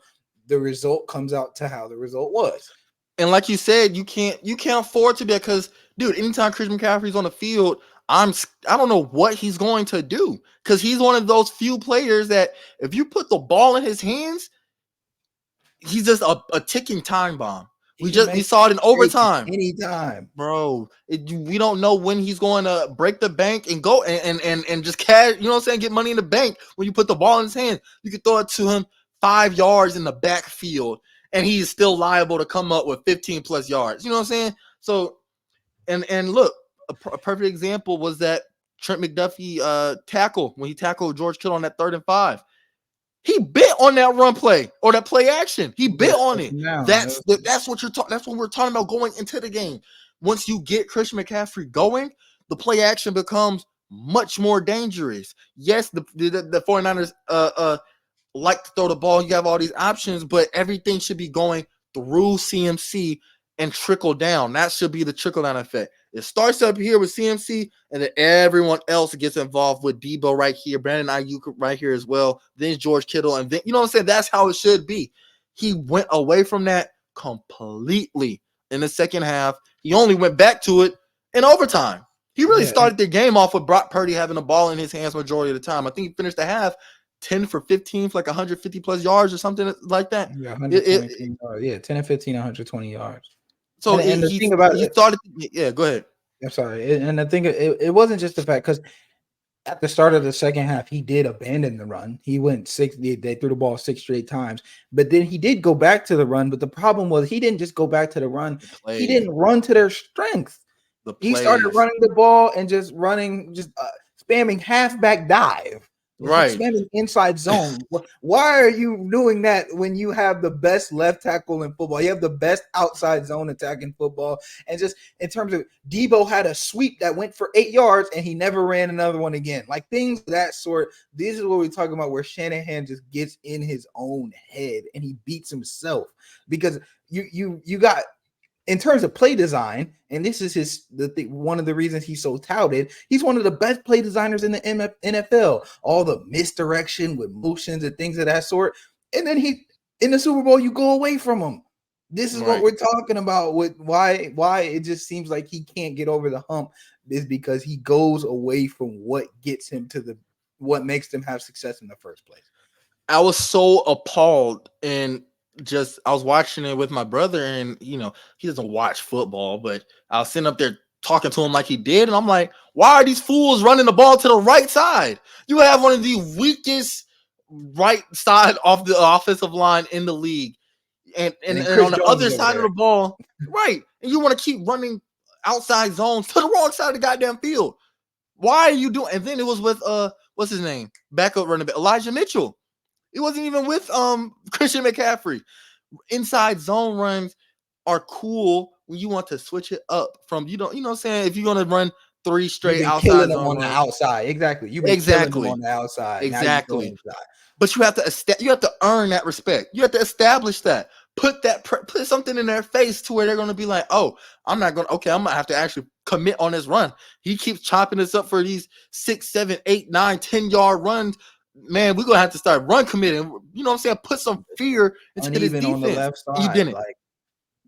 the result comes out to how the result was. And like you said, you can't afford to be, because dude, anytime Christian McCaffrey's on the field, I don't know what he's going to do, because he's one of those few players that if you put the ball in his hands, he's just a ticking time bomb. We saw it in overtime. Anytime, bro. We don't know when he's going to break the bank and go and just cash. You know what I'm saying? Get money in the bank when you put the ball in his hands. You can throw it to him 5 yards in the backfield, and he's still liable to come up with 15 plus yards. You know what I'm saying? So, and look, a perfect example was that Trent McDuffie tackle when he tackled George Kittle on that 3rd and 5. He bit on that run play or that play action. He bit on it. That's what you're talking. That's what we're talking about going into the game. Once you get Christian McCaffrey going, the play action becomes much more dangerous. Yes, the 49ers like to throw the ball. You have all these options, but everything should be going through CMC and trickle down. That should be the trickle down effect. It starts up here with CMC, and then everyone else gets involved with Debo right here, Brandon Ayuk right here as well. Then George Kittle, and then, you know what I'm saying? That's how it should be. He went away from that completely in the second half. He only went back to it in overtime. He really started the game off with Brock Purdy having the ball in his hands majority of the time. I think he finished the half 10 for 15 for like 150 plus yards or something like that. Yeah, 120 yards. Yeah, 10 and 15, 120 yards. So and the thing about he started. Yeah, go ahead. I'm sorry. And the thing, it wasn't just the fact, because at the start of the second half, he did abandon the run. He went 6. They threw the ball 6 straight times, but then he did go back to the run. But the problem was he didn't just go back to the run. He didn't run to their strength. He started running the ball and just spamming halfback dive. Right, spamming inside zone. Why are you doing that when you have the best left tackle in football? You have the best outside zone attack in football. And just in terms of, Debo had a sweep that went for 8 yards and he never ran another one again. Like things of that sort. This is what we're talking about, where Shanahan just gets in his own head and he beats himself, because you got, in terms of play design, and this is one of the reasons he's so touted, he's one of the best play designers in the NFL. All the misdirection with motions and things of that sort. And then in the Super Bowl, you go away from him. This is what we're talking about with why it just seems like he can't get over the hump, is because he goes away from what gets him to what makes them have success in the first place. I was so appalled, and just I was watching it with my brother, and he doesn't watch football, but I was sitting up there talking to him like he did, and I'm like, why are these fools running the ball to the right side? You have one of the weakest right side of the offensive line in the league, and And and, then and Chris on the Jones other is over side of the there. ball, right, and you want to keep running outside zones to the wrong side of the goddamn field. Why are you doing? And then it was with what's his name, backup running back Elijah Mitchell. It wasn't even with Christian McCaffrey. Inside zone runs are cool when you want to switch it up from what I'm saying, if you're gonna run three You've straight been killing outside them zone on the runs. outside. Exactly. You've been killing them Exactly. on the outside. Now you go Exactly. inside. But you have to earn that respect. You have to establish that. Put something in their face to where they're going to be like, oh, I'm not going to, okay, I'm going to have to actually commit on this run. He keeps chopping us up for these 6, 7, 8, 9, 10-yard runs. Man, we're going to have to start run committing. You know what I'm saying? Put some fear into this Uneven on the defense. left And you side. didn't. Like,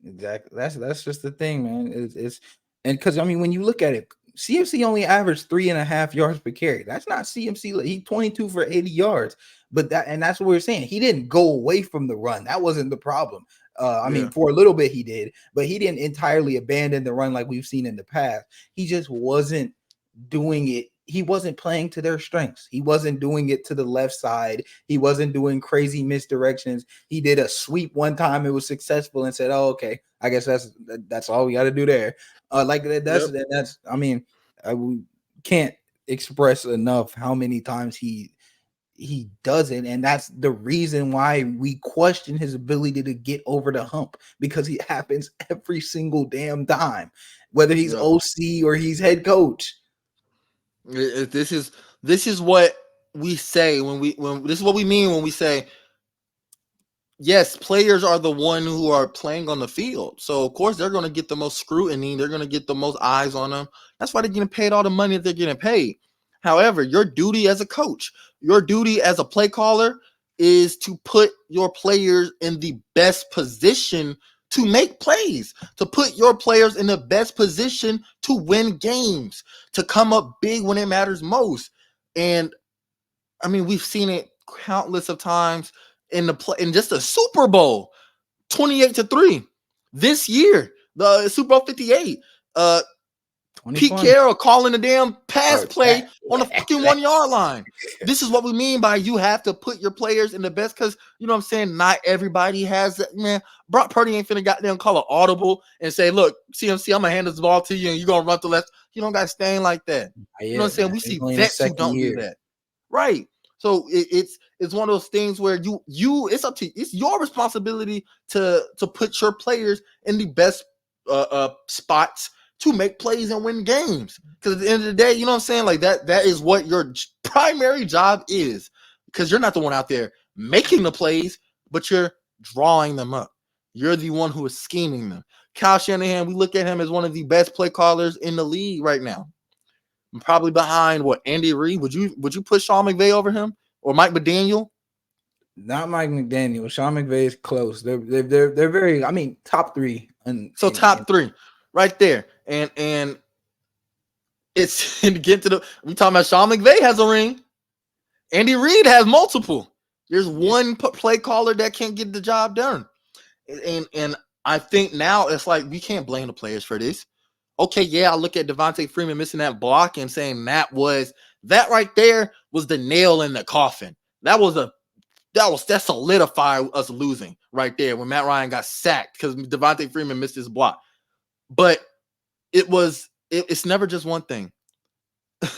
exactly. That's just the thing, man. It's and because I mean, when you look at it, CMC only averaged 3.5 yards per carry. That's not CMC. He 22 for 80 yards. But that's what we're saying. He didn't go away from the run. That wasn't the problem. I mean, for a little bit he did, but he didn't entirely abandon the run like we've seen in the past. He just wasn't doing it. He wasn't playing to their strengths. He wasn't doing it to the left side. He wasn't doing crazy misdirections. He did a sweep one time. It was successful and said, "Oh, okay. I guess that's all we got to do there." Like that's. I mean, we can't express enough how many times he doesn't, and that's the reason why we question his ability to get over the hump, because it happens every single damn time, whether he's OC or he's head coach. This is what we say when this is what we mean when we say, yes, players are the one who are playing on the field. So of course they're going to get the most scrutiny. They're going to get the most eyes on them. That's why they're getting paid all the money that they're getting paid. However, your duty as a coach, your duty as a play caller is to put your players in the best position to make plays, to put your players in the best position to win games, to come up big when it matters most. And I mean, we've seen it countless of times in just the Super Bowl, 28-3 this year, the Super Bowl 58. Pete Carroll calling a damn pass play on the fucking 1 yard line. This is what we mean by you have to put your players in the best, because you know what I'm saying, not everybody has that. Man, Brock Purdy ain't finna goddamn call an audible and say, look, CMC, I'm gonna hand this ball to you and you're gonna run to left. You don't got to stand like that. You know what I'm saying? We see vets who don't do that. Right. So it's one of those things where it's up to you. It's your responsibility to put your players in the best spots to make plays and win games. Because at the end of the day, you know what I'm saying? Like that is what your primary job is. Because you're not the one out there making the plays, but you're drawing them up. You're the one who is scheming them. Kyle Shanahan, we look at him as one of the best play callers in the league right now. Probably behind Andy Reid. Would you put Sean McVay over him or Mike McDaniel? Not Mike McDaniel. Sean McVay is close. They're very. I mean, top three. Top three, right there. And it's to get to we talking about Sean McVay has a ring. Andy Reid has multiple. There's one play caller that can't get the job done. And I think now it's like we can't blame the players for this. Okay, yeah, I look at Devontae Freeman missing that block and saying that right there was the nail in the coffin. That solidified us losing right there when Matt Ryan got sacked because Devontae Freeman missed his block. But it's never just one thing.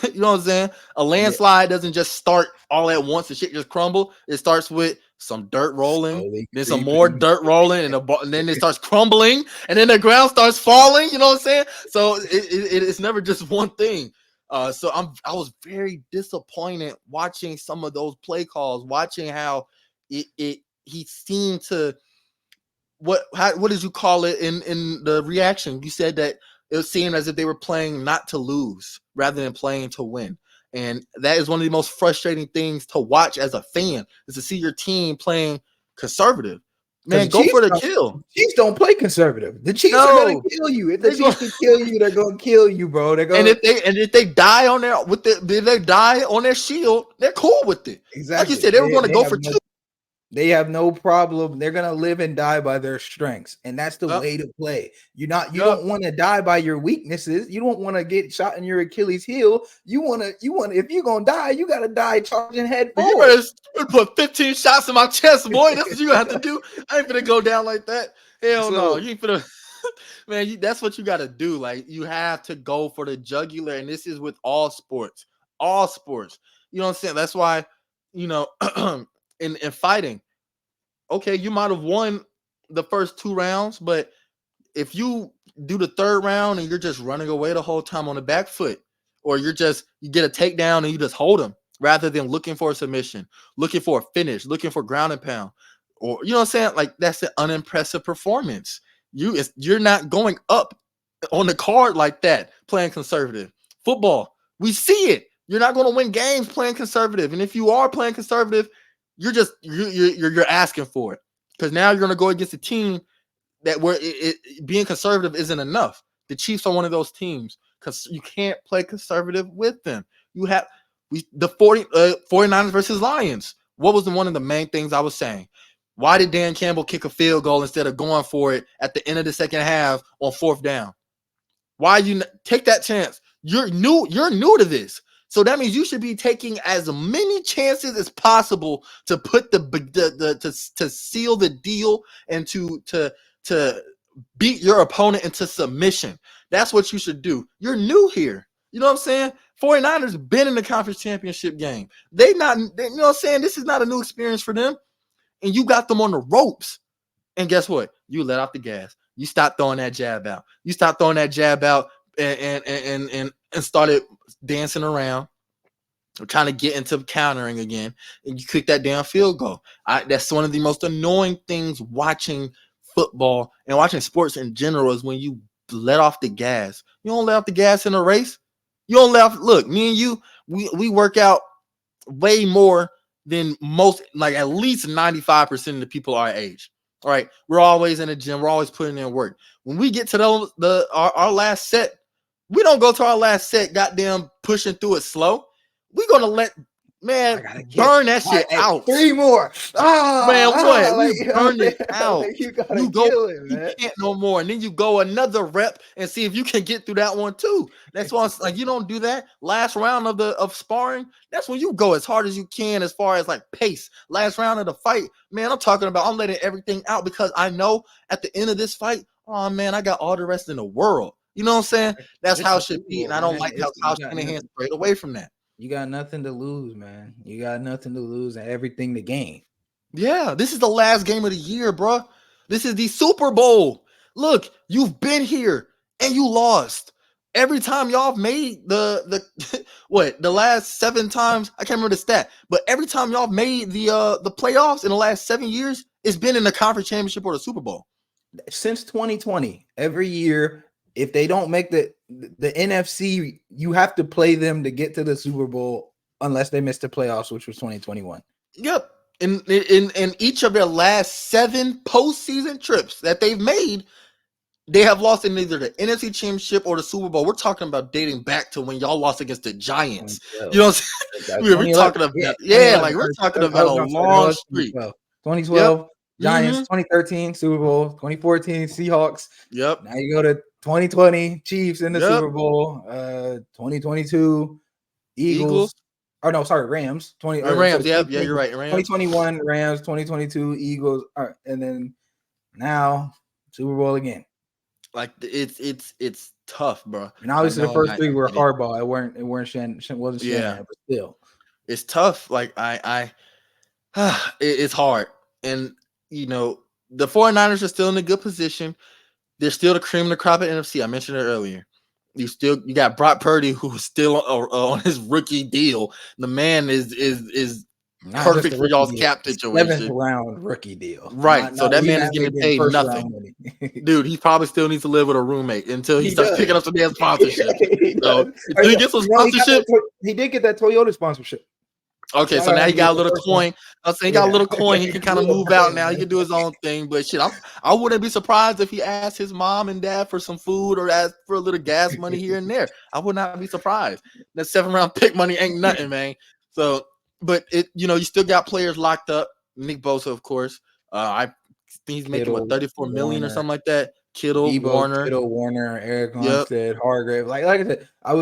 You know what I'm saying? A landslide doesn't just start all at once and shit just crumble. It starts with some dirt rolling, then some more dirt rolling, and then it starts crumbling, and then the ground starts falling. You know what I'm saying? So it's never just one thing. So I was very disappointed watching some of those play calls, watching how he seemed to what did you call it in the reaction? You said that it seemed as if they were playing not to lose rather than playing to win. And that is one of the most frustrating things to watch as a fan, is to see your team playing conservative. Man, go for the kill. Chiefs don't play conservative. The Chiefs are going to kill you. If the Chiefs can kill you, they're going to kill you, bro. They're going. And if they die on their shield, they're cool with it. Exactly. Like you said, they were going to go for two. They have no problem. They're gonna live and die by their strengths, and that's the Yep. way to play. You Yep. don't want to die by your weaknesses. You don't want to get shot in your Achilles heel. You want to if you're gonna die, you gotta die charging head You forward. better put 15 shots in my chest, boy. That's what you have to do. I ain't finna go down like that. Hell no. So You ain't finna man, that's what you gotta do. Like, you have to go for the jugular, and this is with all sports. All sports. You know what I'm saying? That's why, you know, in fighting, okay, you might have won the first 2 rounds, but if you do the third round and you're just running away the whole time on the back foot, or you get a takedown and you just hold them rather than looking for a submission, looking for a finish, looking for ground and pound, or you know what I'm saying? Like, that's an unimpressive performance. You're not going up on the card like that playing conservative. Football, we see it. You're not going to win games playing conservative, and if you are playing conservative, you're asking for it, because now you're going to go against a team that where being conservative isn't enough. The Chiefs are one of those teams because you can't play conservative with them. You have the 49ers versus Lions. What was one of the main things I was saying? Why did Dan Campbell kick a field goal instead of going for it at the end of the second half on 4th down? Why you take that chance? You're new to this. So that means you should be taking as many chances as possible to put to seal the deal and to beat your opponent into submission. That's what you should do. You're new here. You know what I'm saying? 49ers been in the conference championship game. You know what I'm saying? This is not a new experience for them. And you got them on the ropes. And guess what? You let off the gas. You stop throwing that jab out. You stop throwing that jab out and started dancing around, trying to get into countering again, and you kick that damn field goal. That's one of the most annoying things watching football and watching sports in general is when you let off the gas. You don't let off the gas in a race. You don't let off. Look, me and you, we work out way more than most, like at least 95% of the people our age. All right, we're always in the gym. We're always putting in work. When we get to our last set, we don't go to our last set goddamn pushing through it slow. We're gonna let burn that shit out. 3 more. Man, what? Like, We burned it out. like you gotta You go, kill it, you man. can't no more. And then you go another rep and see if you can get through that one too. That's why like you don't do that. Last round of sparring, that's when you go as hard as you can as far as like pace. Last round of the fight, man, I'm letting everything out because I know at the end of this fight, oh man, I got all the rest in the world. You know what I'm saying? That's how it should be. And I don't like how Kyle Shanahan strayed away from that. You got nothing to lose, man. You got nothing to lose and everything to gain. Yeah, this is the last game of the year, bro. This is the Super Bowl. Look, you've been here and you lost. Every time y'all made the the last 7 times, I can't remember the stat, but every time y'all made the playoffs in the last 7 years, it's been in the conference championship or the Super Bowl. Since 2020, every year, if they don't make the NFC, you have to play them to get to the Super Bowl unless they miss the playoffs, which was 2021. Yep. In each of their last 7 postseason trips that they've made, they have lost in either the NFC Championship or the Super Bowl. We're talking about dating back to when y'all lost against the Giants. You know what I'm saying? We're talking about like we're talking about a long streak. 2012 Yep. Giants, 2013 Super Bowl, 2014 Seahawks. Yep. Now you go to 2020 Chiefs in the Super Bowl, 2022 Eagles. Or no, sorry, Rams. Rams. Yeah, you're right. Rams. 2021 Rams, 2022 Eagles, and then now Super Bowl again. Like it's tough, bro. And obviously the first 3 were hardball. It weren't Shannon, wasn't Shannon, but still, it's tough. Like it's hard, and you know the 49ers are still in a good position. They're still the cream of the crop at NFC. I mentioned it earlier. You got Brock Purdy, who's still on his rookie deal. The man is perfect for y'all's cap situation. 7th round rookie deal, right? So that man is getting paid nothing, dude. He probably still needs to live with a roommate until he starts picking up some damn sponsorship. So until he gets some sponsorship, he did get that Toyota sponsorship. Okay, so now he got a little coin. I'm saying he got a little coin. He can kind of move out now. He can do his own thing. But shit, I wouldn't be surprised if he asked his mom and dad for some food or asked for a little gas money here and there. I would not be surprised. That 7th round pick money ain't nothing, man. So, but you still got players locked up. Nick Bosa, of course. I think he's making what Kittle, 34 million or Warner, something like that. Kittle, Debo, Warner. Kittle, Warner, Eric Yep. Armstead, Hargrave. Like I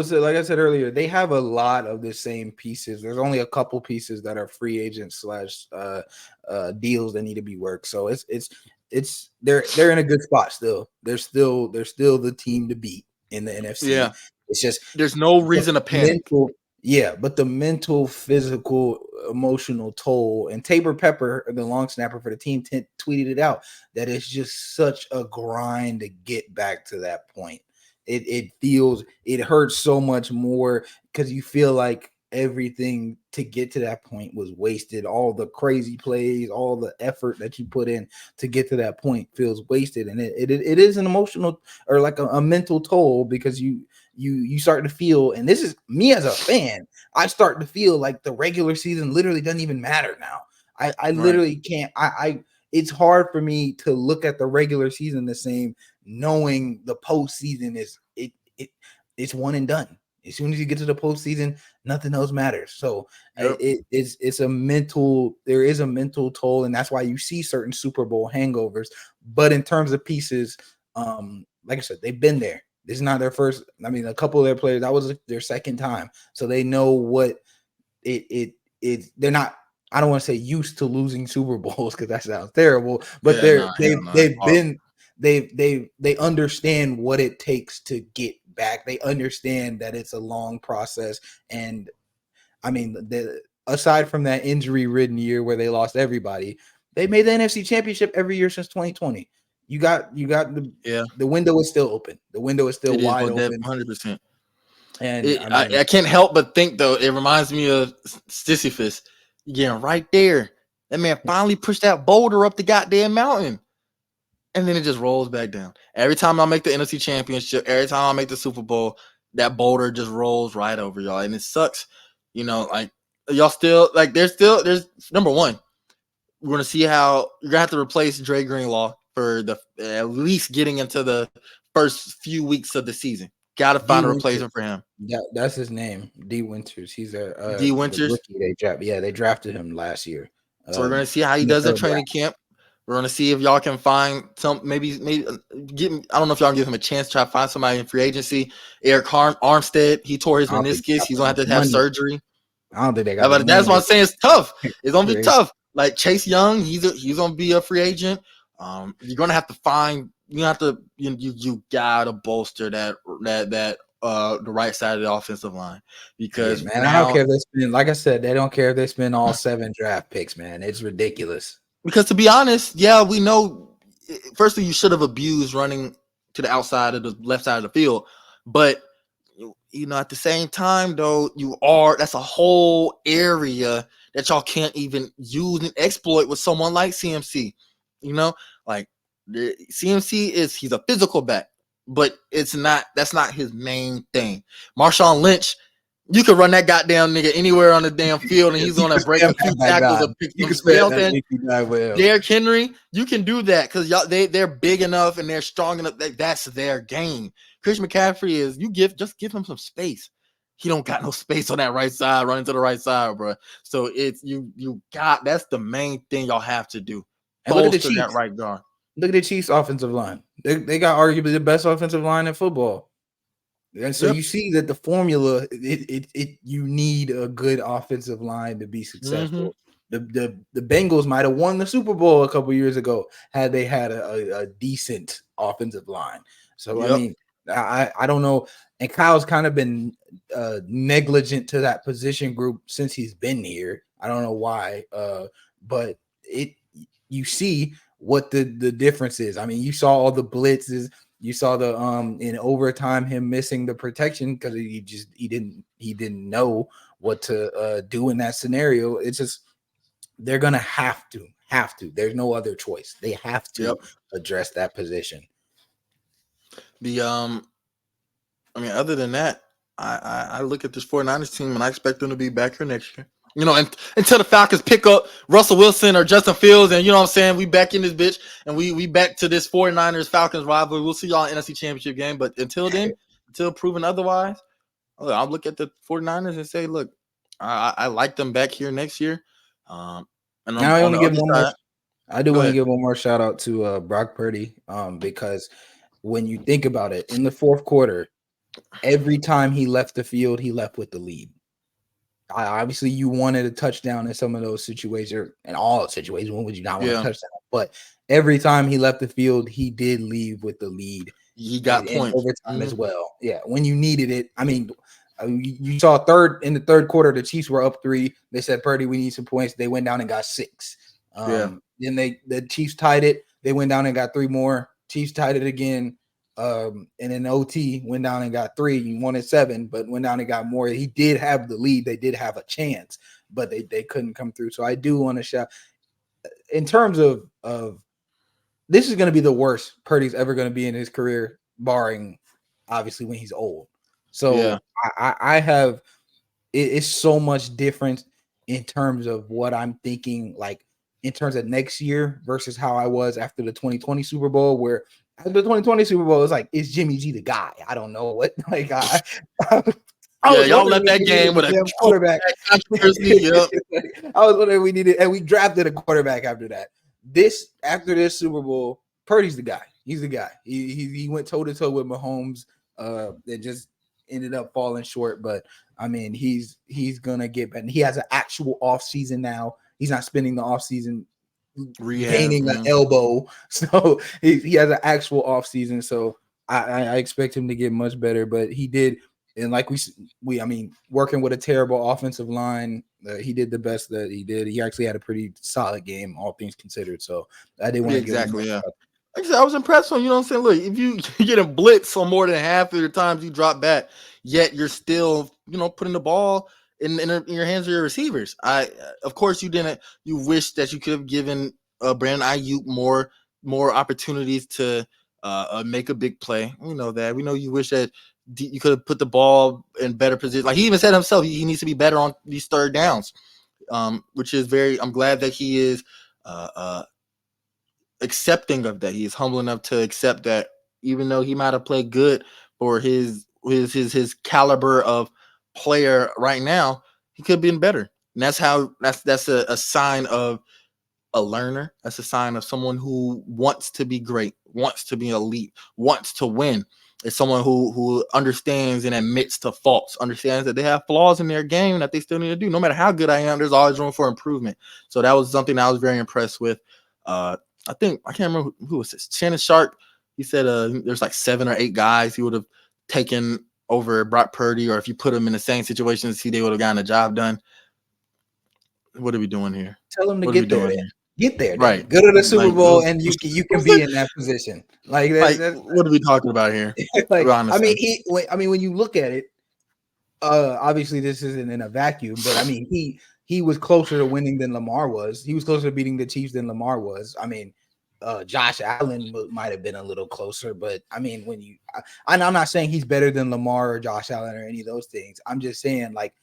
said, like I said earlier, they have a lot of the same pieces. There's only a couple pieces that are free agents slash deals that need to be worked. So it's they're in a good spot still. They're still the team to beat in the NFC. Yeah. It's just There's no the reason to panic. mental, yeah, but the mental, physical, emotional toll. And Tabor Pepper, the long snapper for the team, tweeted it out that it's just such a grind to get back to that point. It hurts so much more because you feel like everything to get to that point was wasted. All the crazy plays, all the effort that you put in to get to that point feels wasted, and it is an emotional or like a mental toll because you start to feel, and this is me as a fan, I start to feel like the regular season literally doesn't even matter now. I Right. literally can't. It's hard for me to look at the regular season the same, knowing the postseason it's one and done. As soon as you get to the postseason, nothing else matters. So Yep. it's a mental. There is a mental toll, and that's why you see certain Super Bowl hangovers. But in terms of pieces, like I said, they've been there. This is not their first. I mean, a couple of their players, that was their second time, so they know what it. They're not. I don't want to say used to losing Super Bowls because that sounds terrible, but Yeah, nah, hell no. That's they've horrible. been they understand what it takes to get back. They understand that it's a long process, and I mean, aside from that injury-ridden year where they lost everybody, they made the NFC Championship every year since 2020. You got Yeah, the window is still open. The window is still it is wide open, 100%. and I mean, I can't help but think though, it reminds me of Sisyphus. You getting right there. That man finally pushed that boulder up the goddamn mountain. And then it just rolls back down. Every time I make the NFC Championship, every time I make the Super Bowl, that boulder just rolls right over y'all, and it sucks. Like y'all still like there's number one. We're gonna see how you're gonna have to replace Dre Greenlaw for the at least getting into the first few weeks of the season. Got to D find a Winters. replacement for him. That's his name, D Winters. He's D the Winters. rookie they drafted. Yeah, they drafted him last year. So we're gonna see how he does at NFL training draft. camp. We're gonna see if y'all can find some maybe give. I don't know if y'all can give him a chance to try to find somebody in free agency. Eric Armstead, he tore his I don't think they meniscus. got He's that gonna have much to have money. surgery. I don't think they got the But that's money. what I'm saying. It's tough. It's gonna be They- tough. Like Chase Young, he's gonna be a free agent. You're gonna have to find. You have to. You gotta bolster the right side of the offensive line Yeah, because man. I don't now care if they spend. Like I said, they don't care if they spend all 7 draft picks. Man, it's ridiculous. because to be honest, yeah, we know. Firstly, you should have abused running to the outside of the left side of the field, but at the same time, though, that's a whole area that y'all can't even use and exploit with someone like CMC. Like the CMC he's a physical back, but that's not his main thing. Marshawn Lynch, you could run that goddamn nigga anywhere on the damn field, and he's You gonna can break spam a few that tackles guy. or pick You some. can You know spam what I'm that saying? Nicky guy well. Derrick Henry, you can do that because y'all they're big enough and they're strong enough. That's their game. Chris McCaffrey just give him some space. He don't got no space on that right side, running to the right side, bro. So it's you got that's the main thing y'all have to do. And look at the Bolster that Chiefs. right guard. Look at the Chiefs' offensive line. They got arguably the best offensive line in football. And so Yep. you see that the formula, you need a good offensive line to be successful. The Bengals might have won the Super Bowl a couple years ago had they had a decent offensive line. So I Yep. mean, I don't know. And Kyle's kind of been negligent to that position group since he's been here. I don't know why, but you see what the difference is. I mean, you saw all the blitzes. You saw the in overtime him missing the protection because he didn't know what to do in that scenario. It's just they're gonna have to. There's no other choice. They have to address that position. Other than that, I look at this 49ers team and I expect them to be back here next year. And until the Falcons pick up Russell Wilson or Justin Fields, and you know what I'm saying, we back in this bitch and we back to this 49ers Falcons rivalry. We'll see y'all in NFC Championship game. But until then, until proven otherwise, I'll look at the 49ers and say, look, I like them back here next year. And And Now I on want to the give other one more. side, I do go want to ahead. give one more shout out to Brock Purdy, because when you think about it, in the fourth quarter, every time he left the field, he left with the lead. Obviously, you wanted a touchdown in some of those situations. In all situations, when would you not want a Yeah, touchdown? But every time he left the field, he did leave with the lead he got in points. overtime Mhm. as well. Yeah, when you needed it. I mean, you saw in the third quarter, the Chiefs were up 3. They said, "Purdy, we need some points." They went down and got 6. Yeah, Then the Chiefs tied it. They went down and got 3 more. Chiefs tied it again. And then OT went down and got 3. You wanted 7, but went down and got more. He did have the lead. They did have a chance, but they couldn't come through. So I do want to shout in terms of this is going to be the worst Purdy's ever going to be in his career, barring obviously when he's old. yeah, So I have it's so much different in terms of what I'm thinking, like in terms of next year versus how I was after the 2020 Super Bowl, where after the 2020 Super Bowl, it's like, is Jimmy G the guy? I don't know what, like, I yeah. was Y'all wondering left if that we needed game with a a damn quarterback. controversy. Yep. I was wondering if we needed, and we drafted a quarterback after that. After this Super Bowl, Purdy's the guy. He's the guy. He went toe to toe with Mahomes. That just ended up falling short, but I mean, he's gonna get better. He has an actual off season now. He's not spending the off season Rehab. gaining an elbow, so he has an actual off season. So I expect him to get much better. But he did, and like I mean, working with a terrible offensive line, he did the best that he did. He actually had a pretty solid game, all things considered. So I did want Yeah, to give him. exactly. Yeah. Like I said, I was impressed when, you know what I'm saying? Look, if you get a blitz on more than half of the times you drop back, yet you're still, putting the ball in your hands of your receivers. Of course, you wish that you could have given Brandon Ayuk more opportunities to make a big play. We know that. We know you wish that you could have put the ball in better position. Like he even said himself, he needs to be better on these third downs, which is I'm glad that he is. Uh, accepting of that. He's humble enough to accept that even though he might have played good for his caliber of player right now, he could have been better. And that's a sign of a learner. That's a sign of someone who wants to be great, wants to be elite, wants to win. It's someone who understands and admits to faults, understands that they have flaws in their game that they still need to do. No matter how good I am, there's always room for improvement. So that was something I was very impressed with. I think I can't remember who was this. Shannon Sharp. He said there's like 7 or 8 guys he would have taken over Brock Purdy, or if you put him in the same situation, see they would have gotten the job done. What are we doing here? Tell him to What are we get there. doing Then here? get there. Then Right. go to the Super Like, Bowl, and you can be in that position. Like like what are we talking about here? like I mean, Honestly. when you look at it, obviously this isn't in a vacuum, but I mean, he was closer to winning than Lamar was. He was closer to beating the Chiefs than Lamar was. I mean, Josh Allen might have been a little closer, but I mean, I'm not saying he's better than Lamar or Josh Allen or any of those things. I'm just saying, like,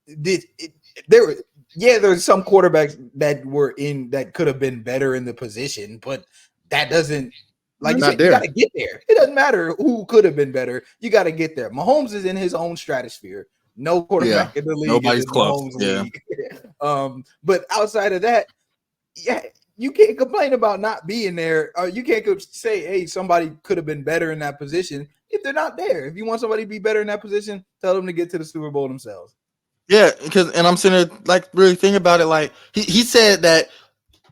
there's some quarterbacks that could have been better in the position, but that doesn't, like you Not said, you got there. to get there. It doesn't matter who could have been better. You got to get there. Mahomes is in his own stratosphere. No Yeah. quarterback in the league is Nobody's in close. Mahomes' Yeah. league. But outside of that, yeah, you can't complain about not being there. You can't say, hey, somebody could have been better in that position if they're not there. If you want somebody to be better in that position, tell them to get to the Super Bowl themselves. Yeah, and I'm sitting there like really thinking about it. Like he said that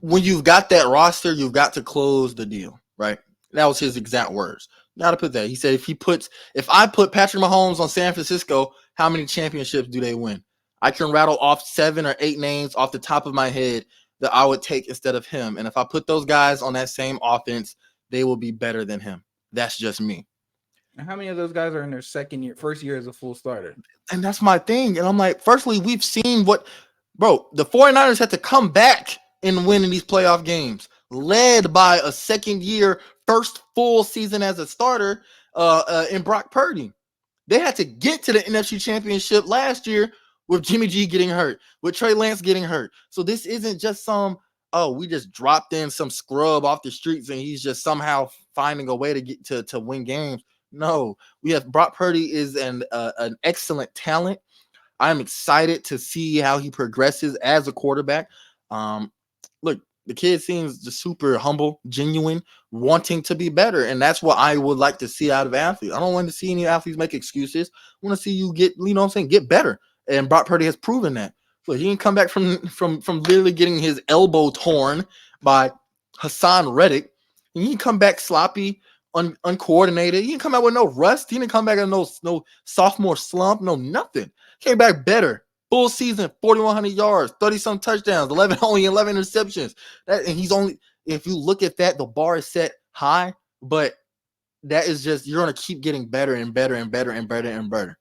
when you've got that roster, you've got to close the deal, right? That was his exact words. Got to put that. He said if I put Patrick Mahomes on San Francisco, how many championships do they win? I can rattle off 7 or 8 names off the top of my head that I would take instead of him. And if I put those guys on that same offense, they will be better than him. That's just me. And how many of those guys are in their first year as a full starter? And that's my thing. And I'm like, firstly, we've seen the 49ers had to come back and win in these playoff games, led by a second year, first full season as a starter in Brock Purdy. They had to get to the NFC Championship last year with Jimmy G getting hurt, with Trey Lance getting hurt. So this isn't just we just dropped in some scrub off the streets and he's just somehow finding a way to get to win games. No, we have Brock Purdy is an excellent talent. I'm excited to see how he progresses as a quarterback. The kid seems just super humble, genuine, wanting to be better, and that's what I would like to see out of athletes. I don't want to see any athletes make excuses. I want to see you get, get better. And Brock Purdy has proven that. Look, he didn't come back from literally getting his elbow torn by Hassan Reddick. He didn't come back sloppy, uncoordinated. He didn't come out with no rust. He didn't come back with no sophomore slump, no nothing. Came back better. Full season, 4,100 yards, 30-some touchdowns, 11 interceptions. And he's only, if you look at that, the bar is set high, but that is just, you're going to keep getting better and better and better and better and better.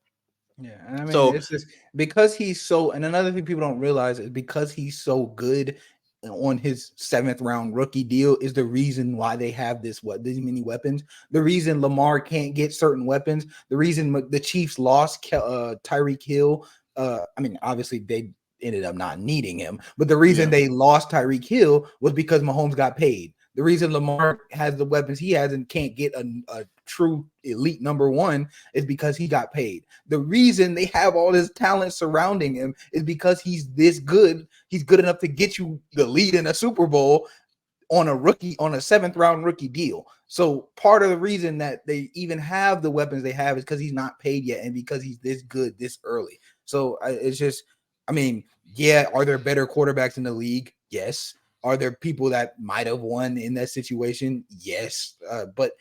Yeah, I mean, So it's just because he's so, and another thing people don't realize is because he's so good on his 7th round rookie deal is the reason why they have these many weapons. The reason Lamar can't get certain weapons. The reason the Chiefs lost Tyreek Hill. I mean, obviously they ended up not needing him, but the reason they lost Tyreek Hill was because Mahomes got paid. The reason Lamar has the weapons he has and can't get a true elite number 1 is because he got paid. The reason they have all this talent surrounding him is because he's this good. He's good enough to get you the lead in a Super Bowl on a 7th round rookie deal. So part of the reason that they even have the weapons they have is because he's not paid yet and because he's this good this early. So it's just, I mean, yeah, are there better quarterbacks in the league? Yes. Are there people that might have won in that situation? Yes. But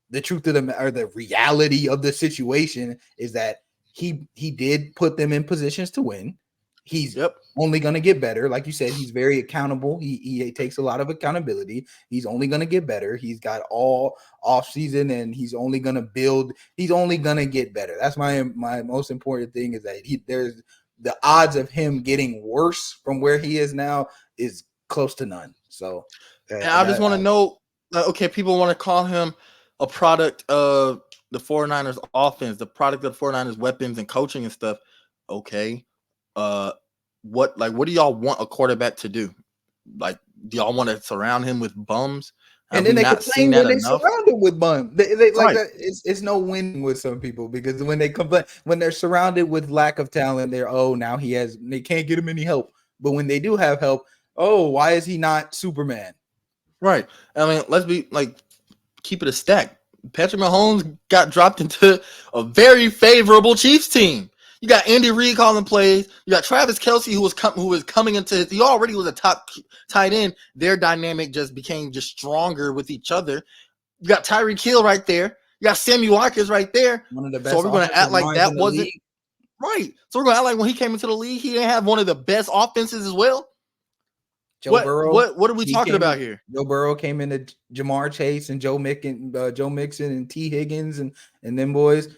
the truth of the reality of the situation is that he did put them in positions to win. He's only going to get better. Like you said, he's very accountable. He takes a lot of accountability. He's only going to get better. He's got all off season and he's only going to build. He's only going to get better. That's my most important thing, is that there's the odds of him getting worse from where he is now is close to none. So and I just want to know, okay, people want to call him a product of the 49ers offense, the product of the 49ers weapons and coaching and stuff. Okay. What do y'all want a quarterback to do? Like, do y'all want to surround him with bums? And then they complain when they surround him with bums. They like that. It's no winning with some people, because when they complain, when they're surrounded with lack of talent, now they can't get him any help. But when they do have help, why is he not Superman? Right. I mean, let's be keep it a stack. Patrick Mahomes got dropped into a very favorable Chiefs team. You got Andy Reid calling plays. You got Travis Kelce, who was coming into he already was a top tight end. Their dynamic just became stronger with each other. You got Tyreek Hill right there. You got Sammy Watkins right there. One of the best. So we're going to act like that wasn't right. So we're going to act like when he came into the league, he didn't have one of the best offenses as well. Burrow. What are we talking about here? Joe Burrow came into Jamar Chase and Joe Mixon and T Higgins and them boys.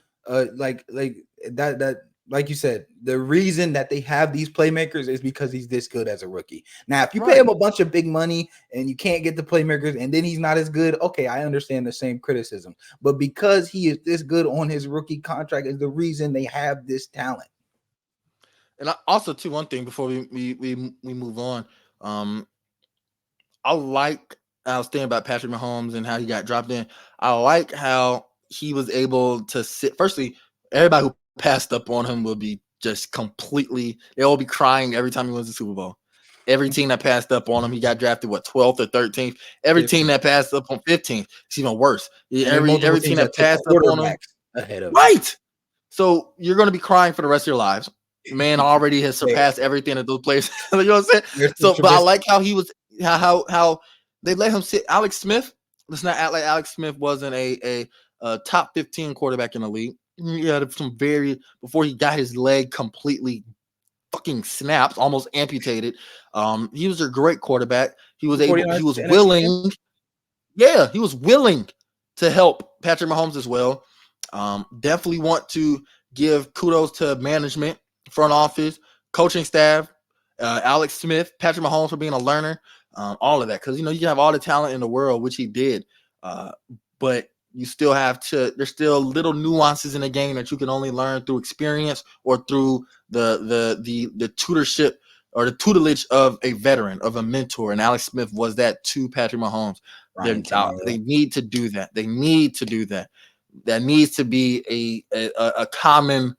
Like you said, the reason that they have these playmakers is because he's this good as a rookie. Now, if you pay him a bunch of big money and you can't get the playmakers and then he's not as good, okay, I understand the same criticism. But because he is this good on his rookie contract is the reason they have this talent. And also, too, one thing before we move on. I was thinking about Patrick Mahomes and how he got dropped in. I like how he was able to sit. Firstly, everybody who passed up on him will be just completely, they'll be crying every time he wins the Super Bowl. Every team that passed up on him, he got drafted 12th or 13th. Every 15th. Team that passed up on 15th, it's even worse. Every team that passed up on him ahead of right. So you're going to be crying for the rest of your lives. Man already has surpassed everything at those places. You know what I'm saying? So, but I like how he was, how they let him sit. Alex Smith. Let's not act like Alex Smith wasn't a top 15 quarterback in the league. He had some before he got his leg completely fucking snapped, almost amputated. He was a great quarterback. He was willing. Yeah, he was willing to help Patrick Mahomes as well. Definitely want to give kudos to management, front office, coaching staff, Alex Smith, Patrick Mahomes for being a learner, all of that. Because, you can have all the talent in the world, which he did. But you still have there's still little nuances in the game that you can only learn through experience or through the tutorship or the tutelage of a veteran, of a mentor. And Alex Smith was that to Patrick Mahomes. They need to do that. They need to do that. That needs to be a common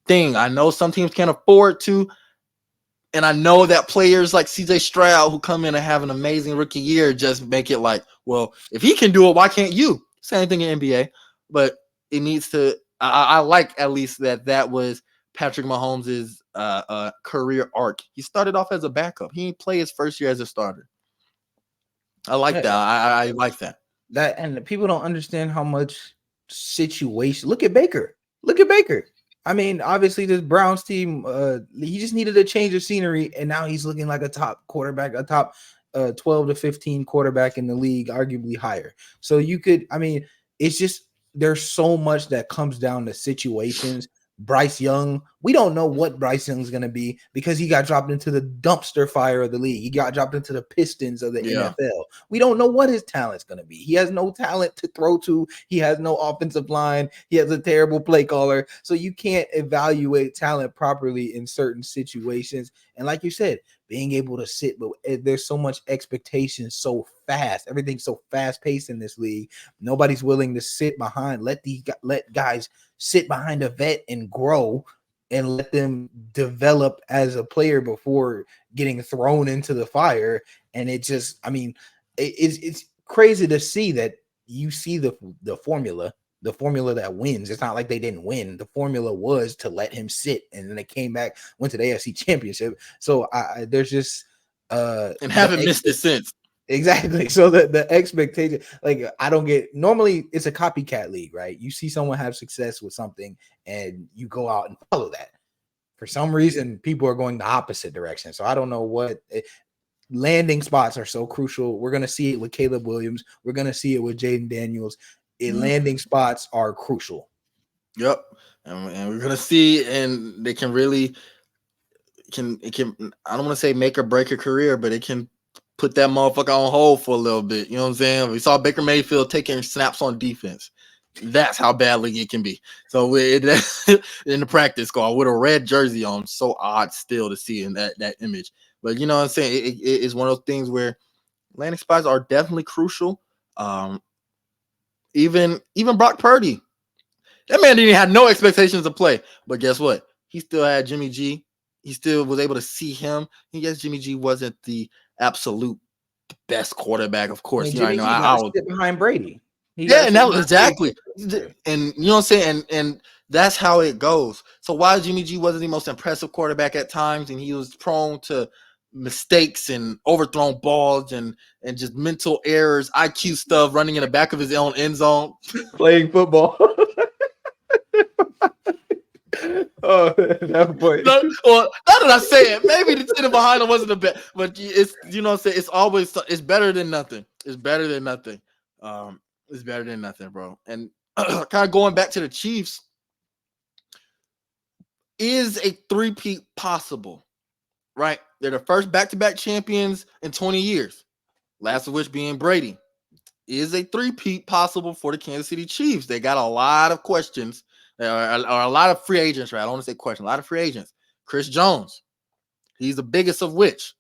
thing. I know some teams can't afford to And I know that players like CJ Stroud, who come in and have an amazing rookie year, just make it like, well, if he can do it, why can't you? Same thing in NBA. But it needs to. I like at least that was Patrick Mahomes' career arc. He started off as a backup. He didn't play his first year as a starter. I like that. I like that. That and people don't understand how much situation. Look at Baker. Look at Baker. I mean, obviously, this Browns team, he just needed a change of scenery, and now he's looking like a top quarterback, a top 12 to 15 quarterback in the league, arguably higher. So you could, I mean, it's just there's so much that comes down to situations. Bryce Young, we don't know what Bryce Young's going to be because he got dropped into the dumpster fire of the league. He got dropped into the Pistons of the NFL. We don't know what his talent's going to be. He has no talent to throw to. He has no offensive line. He has a terrible play caller. So you can't evaluate talent properly in certain situations. And like you said, being able to sit, but there's so much expectation so fast. Everything's so fast paced in this league. Nobody's willing to sit behind, let guys sit behind a vet and grow and let them develop as a player before getting thrown into the fire. And it just, I mean, it's crazy to see that you see the formula that wins. It's not like they didn't win. The formula was to let him sit, and then they came back, went to the AFC Championship. So there's just and haven't missed it since. Exactly. So the expectation, like I don't get. Normally, it's a copycat league, right? You see someone have success with something, and you go out and follow that. For some reason, people are going the opposite direction. So I don't know what. Landing spots are so crucial. We're going to see it with Caleb Williams. We're going to see it with Jaden Daniels. Landing spots are crucial. Yep. And we're going to see, and they can really, I don't want to say make or break a career, but it can put that motherfucker on hold for a little bit. You know what I'm saying? We saw Baker Mayfield taking snaps on defense. That's how badly it can be. So in the practice squad with a red jersey on, so odd still to see in that image. But you know what I'm saying? It's one of those things where landing spots are definitely crucial. Even Brock Purdy, that man didn't have no expectations to play. But guess what? He still had Jimmy G. He still was able to see him. And yes, Jimmy G wasn't the absolute best quarterback, of course. I mean, you know, Jimmy G got to sit behind Brady. And that was exactly. And you know what I'm saying? And that's how it goes. So while Jimmy G wasn't the most impressive quarterback at times, and he was prone to mistakes and overthrown balls and just mental errors, IQ stuff, running in the back of his own end zone, playing football. Oh, that boy. Well, now that I say it, maybe the sitting behind him wasn't the best, but it's, you know what I'm saying, it's better than nothing. It's better than nothing. It's better than nothing, bro. And kind of going back to the Chiefs, is a three-peat possible? Right? They're the first back-to-back champions in 20 years, last of which being Brady. Is a three-peat possible for the Kansas City Chiefs? They got a lot of questions, or a lot of free agents, right? I don't want to say questions, a lot of free agents. Chris Jones, he's the biggest of which.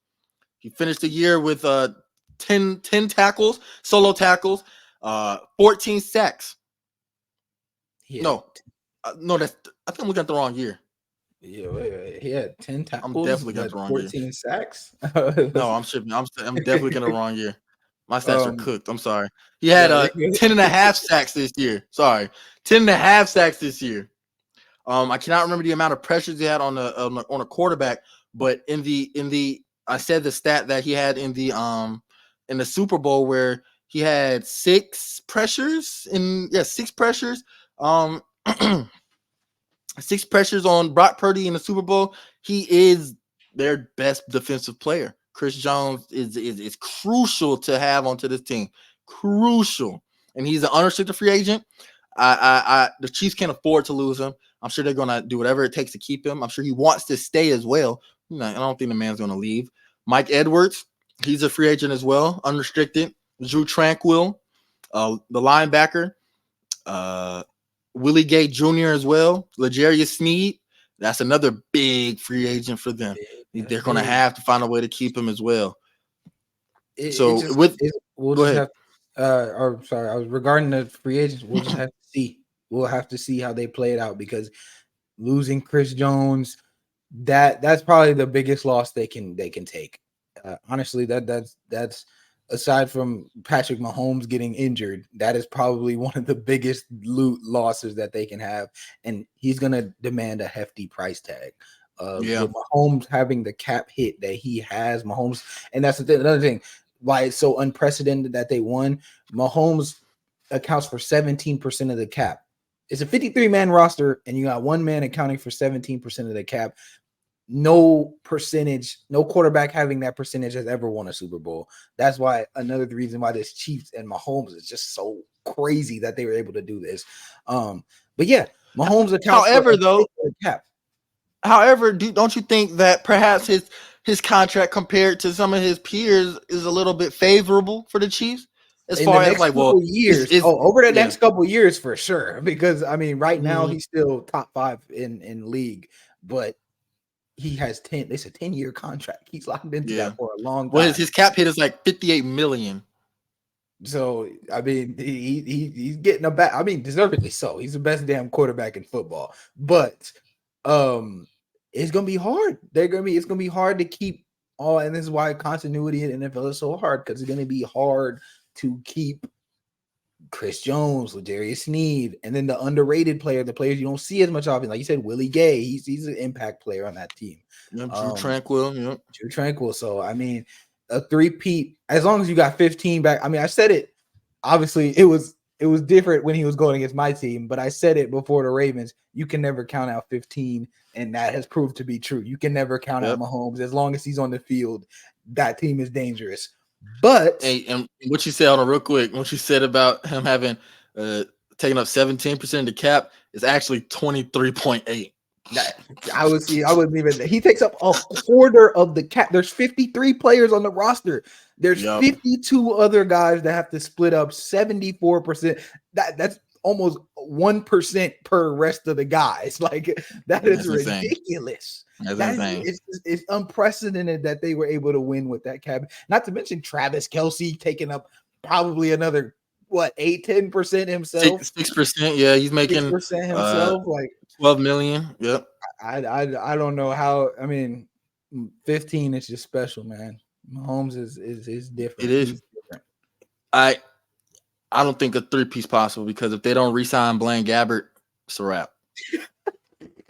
He finished the year with 10 tackles, solo tackles, 14 sacks. Yeah. No, that's, I think I'm looking at the wrong year. Yeah, wait. He had 10 tackles. I'm definitely got the wrong 14 year. sacks. No, I'm definitely getting the wrong year. My stats are cooked. I'm sorry. He had 10 and a half sacks this year. Sorry. 10 and a half sacks this year. I cannot remember the amount of pressures he had on a quarterback, but in the I said the stat that he had in the Super Bowl where he had 6 pressures. 6 pressures. 6 pressures on Brock Purdy in the Super Bowl. He is their best defensive player. Chris Jones is crucial to have onto this team. Crucial. And he's an unrestricted free agent. The Chiefs can't afford to lose him. I'm sure they're going to do whatever it takes to keep him. I'm sure he wants to stay as well. I don't think the man's going to leave. Mike Edwards, he's a free agent as well, unrestricted. Drew Tranquil, the linebacker. Willie Gay Jr. as well. L'Jarius Sneed, that's another big free agent for them. They're going to have to find a way to keep him as well. We'll just have. I was regarding the free agents. We'll just have to see. We'll have to see how they play it out because losing Chris Jones, that's probably the biggest loss they can take. Honestly, that's aside from Patrick Mahomes getting injured, that is probably one of the biggest losses that they can have, and he's gonna demand a hefty price tag. Yeah. With Mahomes having the cap hit that he has, Mahomes, and that's the thing, another thing why it's so unprecedented that they won. Mahomes accounts for 17% of the cap. It's a 53-man roster, and you got one man accounting for 17% of the cap. No quarterback having that percentage has ever won a Super Bowl. That's why another reason why this Chiefs and Mahomes is just so crazy that they were able to do this. But yeah, Mahomes accounts However, for though, the cap. however, don't you think that perhaps his contract compared to some of his peers is a little bit favorable for the Chiefs? As In the far as next like, couple well, years, is over the yeah. next couple years for sure. Because I mean, right now Mhm. he's still top 5 in league, but he has 10. It's a 10-year contract. He's locked into Yeah. that for a long Well, time. his cap hit is like 58 million. So I mean, he's getting a back. I mean, deservedly so. He's the best damn quarterback in football. But it's gonna be hard. It's gonna be hard to keep all, and this is why continuity in NFL is so hard, because it's gonna be hard to keep Chris Jones, Ladarius Sneed, and then the underrated player, the players you don't see as much of. Like you said, Willie Gay. He's an impact player on that team. Yep, Drew Tranquil. Yep. Drew Tranquil. So I mean, a three-peat, as long as you got 15 back. I mean, I said it. Obviously, it was different when he was going against my team, but I said it before the Ravens. You can never count out 15, and that has proved to be true. You can never count out Yep. Mahomes as long as he's on the field. That team is dangerous. But Hey, and what you said on real quick, what you said about him having taking up 17% of the cap is actually 23.8. I wouldn't even. He takes up a quarter of the cap. There's 53 players on the roster. There's Yep. 52 other guys that have to split up 74%. That's almost 1% per rest of the guys. Like that is That's insane. ridiculous. That's insane. It's unprecedented that they were able to win with that cap. Not to mention Travis Kelce taking up probably another 10% himself. 6%. Yeah, he's making 6% himself. Like 12 million. Yep. I don't know how. I mean, 15 is just special, man. Mahomes is different. It is. He's different. I don't think a three-piece possible, because if they don't re-sign Blaine Gabbert, it's a wrap.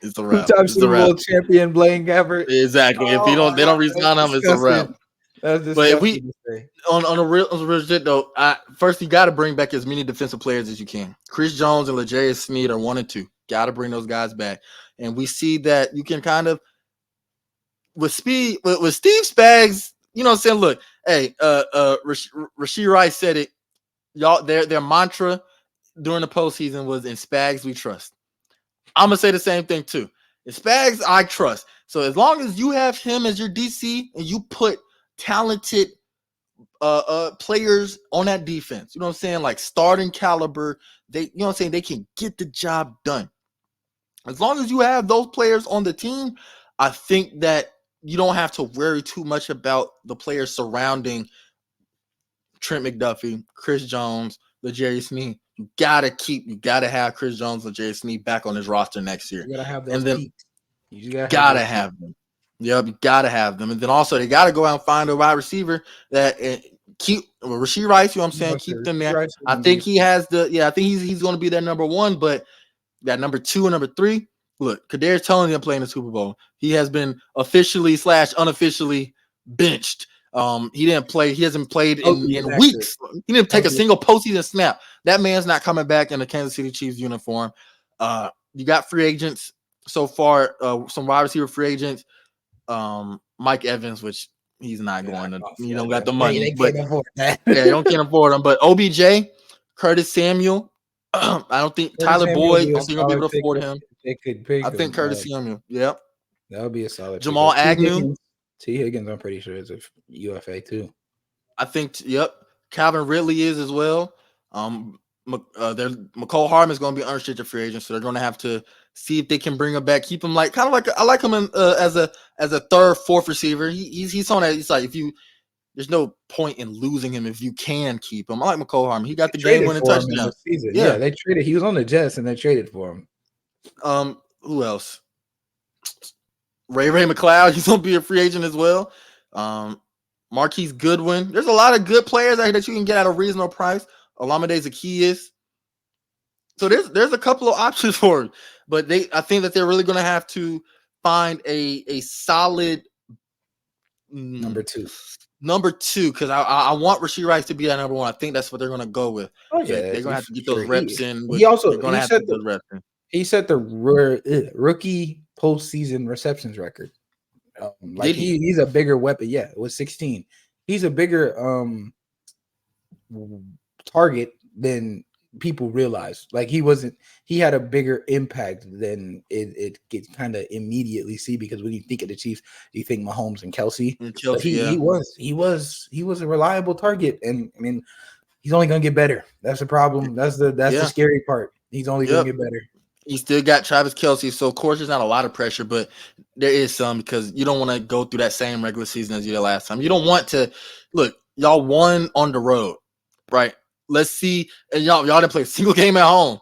It's a wrap. Two-time It's a Super wrap. Bowl champion Blaine Gabbert. Exactly. If they don't re-sign him, it's a wrap. That's disgusting. But if we to say. on a real shit though, first you got to bring back as many defensive players as you can. Chris Jones and Ladarius Sneed are 1 and 2. Got to bring those guys back, and we see that you can kind of with Steve Spags. You know what I'm saying? Look, hey, Rashee Rice said it. Y'all, their mantra during the postseason was, "In Spags we trust." I'm gonna say the same thing too. In Spags I trust. So as long as you have him as your DC and you put talented players on that defense, you know what I'm saying, like starting caliber, they, you know what I'm saying, they can get the job done. As long as you have those players on the team, I think that you don't have to worry too much about the players surrounding Trent McDuffie, Chris Jones, L'Jarius Sneed. You gotta have Chris Jones, L'Jarius Sneed back on his roster next year. You gotta have those And then peaks. You gotta have them. Yep, you gotta have them. And then also they gotta go out and find a wide receiver that keep Rashee Rice. You know what I'm saying? Keep them there. I think he has I think he's going to be their number 1, but that number 2 and number 3. Look, Kadarius Toney didn't play in the Super Bowl. He has been officially / unofficially benched. He didn't play. He hasn't played in weeks. He didn't take a single postseason snap. That man's not coming back in the Kansas City Chiefs uniform. You got free agents so far. Some wide receiver free agents. Mike Evans, which he's not going to. You don't got the money, but yeah, you don't can't afford him. But OBJ, Curtis Samuel. I don't think Tyler Boyd. I don't think I'll be able to afford him. They could pick I think Curtis Samuel. Yep. That would be a solid. Jamal Agnew. T. Higgins, I'm pretty sure is a UFA too. I think. Yep. Calvin Ridley is as well. McCole Hardman is going to be unrestricted free agent, so they're going to have to see if they can bring him back. Keep him like I like him as a 3rd, 4th receiver. He's on that. It's like there's no point in losing him if you can keep him. I like McCole Hardman. He got the game-winning touchdown. Yeah, they traded. He was on the Jets and they traded for him. Who else? Ray McLeod, he's gonna be a free agent as well. Marquise Goodwin. There's a lot of good players out here that you can get at a reasonable price. Olamide Zaccheaus. So there's a couple of options for him, but I think that they're really gonna have to find a solid Number two. Because I want Rashee Rice to be that number one. I think that's what they're gonna go with. Oh So yeah, they're gonna have to get sure. those reps in. They're gonna have to get those reps in. He set the rookie postseason receptions record. Like he's a bigger weapon. Yeah, it was 16. He's a bigger target than people realize. Like he had a bigger impact than it gets kind of immediately see, because when you think of the Chiefs, you think Mahomes and Kelsey. But he was a reliable target, and I mean, he's only gonna get better. That's the problem. That's the scary part. He's only gonna get better. He still got Travis Kelce, so of course there's not a lot of pressure, but there is some, because you don't want to go through that same regular season as you did last time. You don't want to look. Y'all won on the road, right? Let's see, and y'all didn't play a single game at home.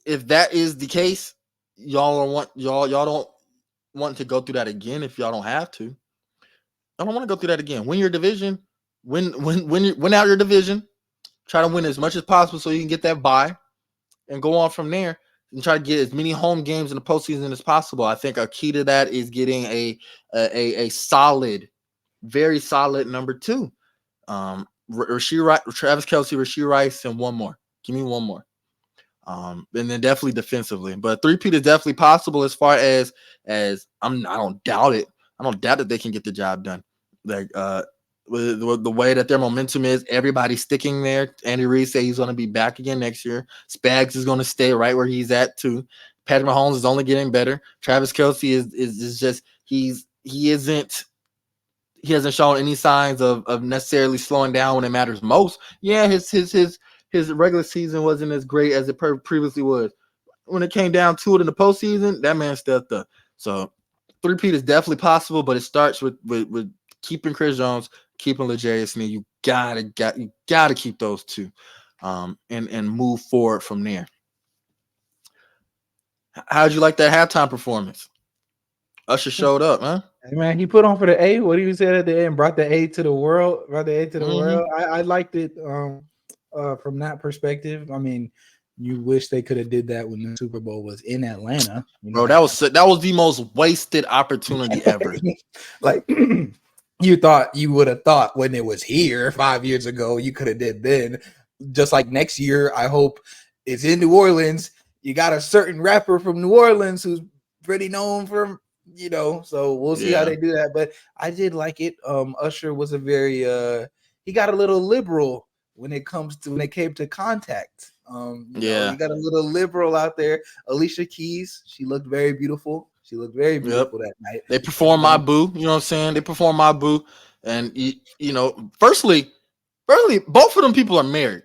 If that is the case, y'all don't want to go through that again. If y'all don't have to, I don't want to go through that again. Win your division, win out your division. Try to win as much as possible so you can get that bye and go on from there and try to get as many home games in the postseason as possible. I think a key to that is getting a solid, very solid number two. Travis Kelce, Rashee Rice, and one more. Give me one more. And then definitely defensively. But three-peat is definitely possible as far as I don't doubt it. I don't doubt that they can get the job done. Like with the way that their momentum is, everybody's sticking there. Andy Reid said he's going to be back again next year. Spags is going to stay right where he's at too. Patrick Mahomes is only getting better. Travis Kelce is just he hasn't shown any signs of necessarily slowing down when it matters most. Yeah, his regular season wasn't as great as it previously was. When it came down to it in the postseason, that man stepped up. So three-peat is definitely possible, but it starts with keeping Chris Jones, keeping L'Jarius Sneed. You gotta keep those two, and move forward from there. How'd you like that halftime performance? Usher showed up, huh? Hey man, he put on for the A. What he said at the end, brought the A to the world. World. I liked it from that perspective. I mean, you wish they could have did that when the Super Bowl was in Atlanta. Bro, that was the most wasted opportunity ever. Like you would have thought when it was here 5 years ago, you could have did then. Just like next year, I hope it's in New Orleans. You got a certain rapper from New Orleans who's pretty known for, so we'll see how they do that. But I did like it. Usher was a very he got a little liberal when it came to contact. You got a little liberal out there. Alicia Keys, she looked very beautiful. That night. They performed My Boo. You know what I'm saying? They performed My Boo. And, firstly, both of them people are married.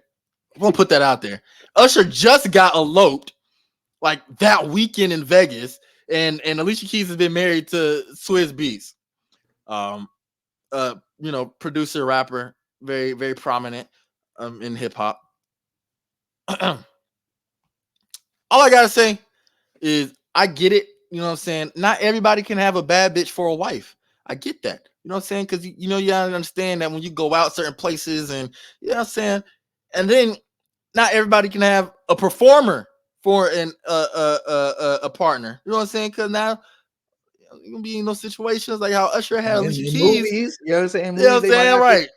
We'll put that out there. Usher just got eloped like that weekend in Vegas. And Alicia Keys has been married to Swizz Beatz. Producer, rapper, very, very prominent in hip hop. All I gotta say is I get it. You know what I'm saying? Not everybody can have a bad bitch for a wife. I get that. You know what I'm saying? Because you gotta understand that when you go out certain places, and you know what I'm saying, and then not everybody can have a performer for a partner. You know what I'm saying? Because now you're gonna be in those situations like how Usher had Alicia Keys. Movies, you know what I'm saying? You know what I'm saying? Right.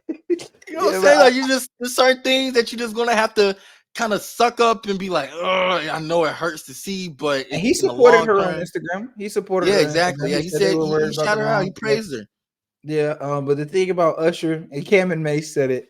You know what I'm saying? Like there's certain things that you're just gonna have to kind of suck up and be like, oh, I know it hurts to see, but he supported her on Instagram. He supported her. Yeah, exactly. Yeah, he said he shout her out. He praised her. Yeah, but the thing about Usher, and Cam and Mace said it,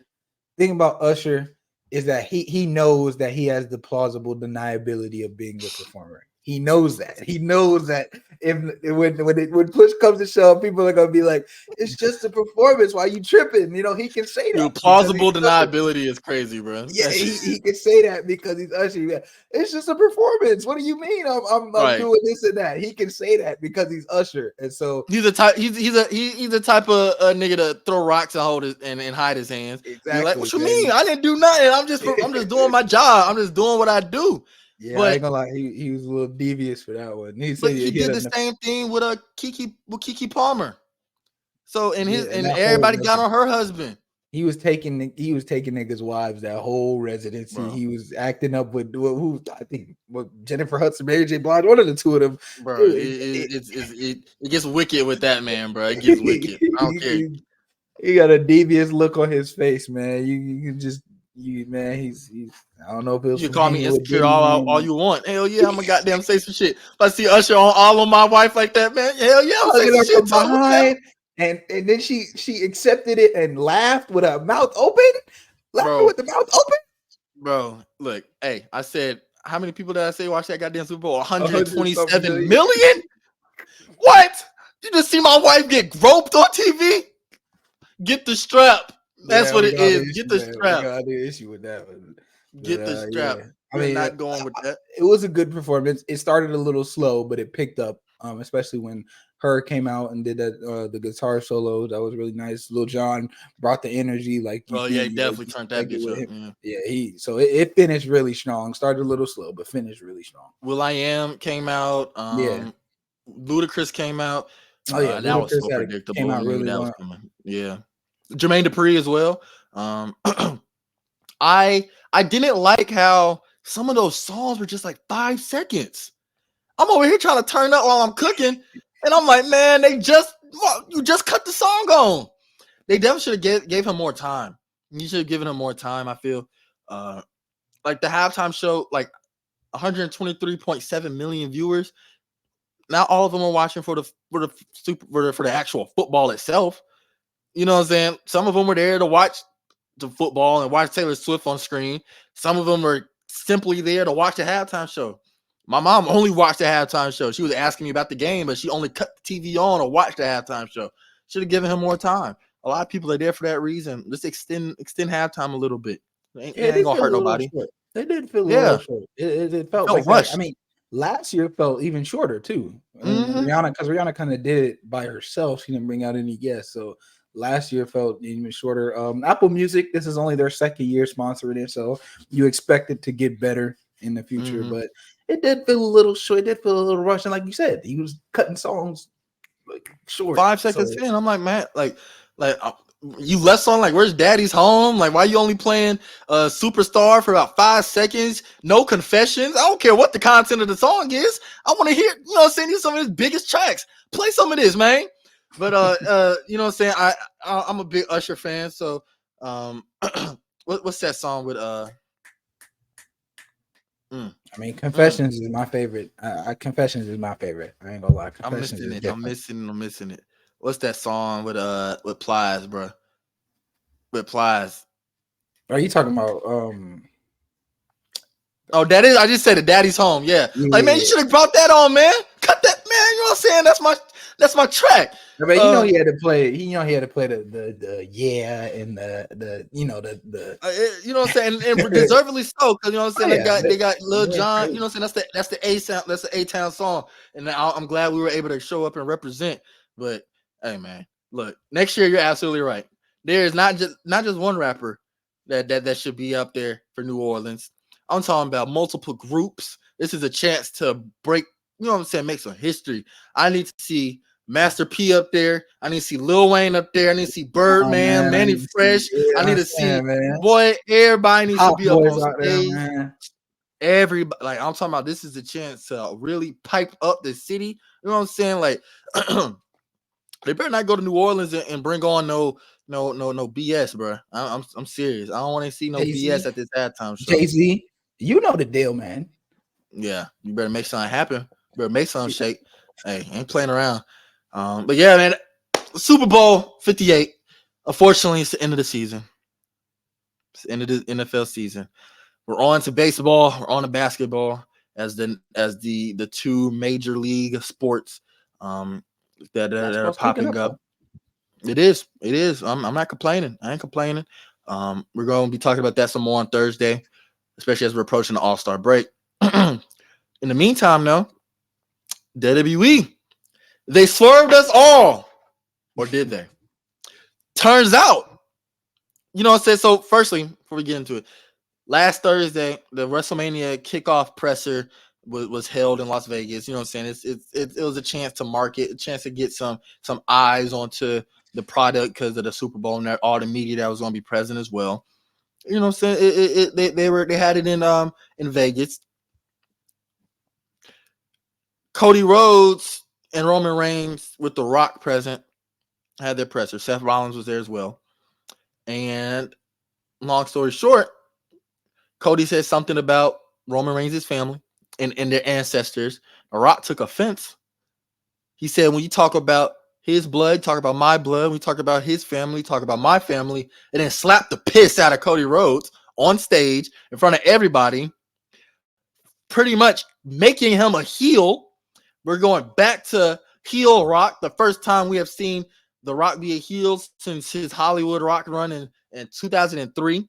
the thing about Usher is that he knows that he has the plausible deniability of being the performer. He knows that. He knows that when push comes to shove, people are gonna be like, "It's just a performance. Why you tripping?" He can say that. Dude, plausible deniability is crazy, bro. Yeah, he can say that because he's Usher. Yeah. It's just a performance. What do you mean? I'm doing this and that. He can say that because he's Usher, and so he's a type. He's the type of nigga to throw rocks and hold and hide his hands. Exactly. Like, what you mean? I didn't do nothing. I'm just doing my job. I'm just doing what I do. Yeah, I But ain't gonna lie, he was a little devious for that one. He said but he he had did the enough. same thing with Kiki Palmer. So Yeah, and and that whole everybody got on her husband, he was taking niggas' wives that whole residency. bro. He was acting up with who I think Jennifer Hudson, Mary J. Blige, one of the two of them. Bro, It, it gets wicked with that man, bro. It gets wicked. I don't care. he, he got a devious look on his face, man. You can just man, he's I don't know if it was You can from call me hanging with insecure Diddy, all man. you want. Hell yeah, I'm gonna goddamn say some shit. If I see Usher all on my wife like that, man. Hell yeah, I'm gonna say Hugging some her shit from too. What the hell? behind, and then she accepted it and laughed with her mouth open, laughing Bro, with the mouth open. look, hey, I said, how many people did I say watch that goddamn Super Bowl? 100 something 127 million. million? What? You just see my wife get groped on TV? Get the strap. That's Yeah, what we it got is. the Get issue, the man. We strap. got the issue with that one. But Get the strap. yeah, I We're mean, not going with that. it was a good performance. It started a little slow, but it picked up. Especially when her came out and did that the guitar solo. That was really nice. Lil Jon brought the energy like Oh yeah, he you definitely turned that expected bitch with up. him. Yeah. Yeah, it finished really strong. Started a little slow, but finished really strong. Will I Am came out. Yeah. Ludacris came out. Oh yeah, That was Ludacris so came predictable. I out knew really that was well. coming. Yeah. Jermaine Dupri as well. Um, I didn't like how some of those songs were just like 5 seconds. I'm over here trying to turn up while I'm cooking, and I'm like, man, you just cut the song on. They definitely should have gave him more time. You should have given him more time. I feel like the halftime show, like 123.7 million viewers. Not all of them are watching for the actual football itself. You know what I'm saying? Some of them were there to watch the football and watch Taylor Swift on screen. Some of them are simply there to watch the halftime show. My mom only watched the halftime show. She was asking me about the game, but she only cut the TV on to watch the halftime show. Should have given him more time. A lot of people are there for that reason. Let's extend halftime a little bit. Yeah, It it ain't did gonna feel hurt a little nobody. short. They did feel a little Yeah, short. It it felt felt like that. I rushed. mean, last year felt even shorter too. And Mm-hmm. Rihanna kind of did it by herself. She didn't bring out any guests. So last year felt even shorter. Apple Music, this is only their second year sponsoring it, so you expect it to get better in the future. Mm-hmm. But it did feel a little short. It did feel a little rushed. And like you said, he was cutting songs like short. 5 seconds So in, I'm like, man, like you left on like, where's Daddy's home? Like, why you only playing Superstar for about 5 seconds? No confessions. I don't care what the content of the song is. I want to hear, you know, what I'm saying, some of his biggest tracks. Play some of this, man. But you know, what I'm saying, I'm a big Usher fan. So what's that song with I mean, mm, Confessions is my favorite. Confessions is my favorite. I ain't gonna lie. I'm Confessions missing is it. different. I'm missing it. What's that song with Plies, bro? With Plies. Are you talking about Oh, that is. I just said it. Daddy's home. Yeah. Like, man, you yeah. should have brought that on, man. Cut that, man. You know what I'm saying? That's my track. I mean, Um, he had to play. He had to play the yeah and the the you know what I'm saying, and deservedly so, because you know what I'm oh saying. yeah, They got Lil they went Jon. You crazy. know what I'm saying. That's the A sound. That's the A Town song, and I'm glad we were able to show up and represent. But hey, man, look, next year you're absolutely right. There is not just one rapper that should be up there for New Orleans. I'm talking about multiple groups. This is a chance to break. You know what I'm saying? Make some history. I need to see Master P up there. I need to see Lil Wayne up there. I need to see Oh Birdman, man, I Manny need to see. Fresh. Yeah, I I'm need to see saying, man, boy. Everybody needs to hot be up boys on out there, stage. man. Everybody, like I'm talking about, this is a chance to really pipe up the city. You know what I'm saying? Like they better not go to New Orleans and bring on no BS, bro. I'm serious. I don't want to see no Jay BS Z, at this halftime show. Jay Z, you know the deal, man. Yeah, you better make something happen. Better make something shake. Hey, ain't playing around. But yeah, man, Super Bowl 58. Unfortunately, it's the end of the season. It's the end of the NFL season. We're on to baseball. We're on to basketball as the two major league sports that are Basketball's picking popping up up. though. It is. It is. I'm not complaining. I ain't complaining. We're going to be talking about that some more on Thursday, especially as we're approaching the All-Star break. In the meantime, though, WWE, they swerved us all. Or did they? Turns out, you know what I'm saying? So, firstly, before we get into it, last Thursday, the WrestleMania kickoff presser was held in Las Vegas. You know what I'm saying? It was a chance to market, a chance to get some eyes onto the product because of the Super Bowl and all the media that was going to be present as well. You know what I'm saying? They had it in Vegas. Cody Rhodes and Roman Reigns with The Rock present had their presser. Seth Rollins was there as well. And long story short, Cody said something about Roman Reigns' family and their ancestors. The Rock took offense. He said, when you talk about his blood, talk about my blood, we talk about his family, talk about my family, and then slap the piss out of Cody Rhodes on stage in front of everybody, pretty much making him a heel. We're going back to heel Rock, the first time we have seen The Rock be a heel since his Hollywood Rock run in 2003.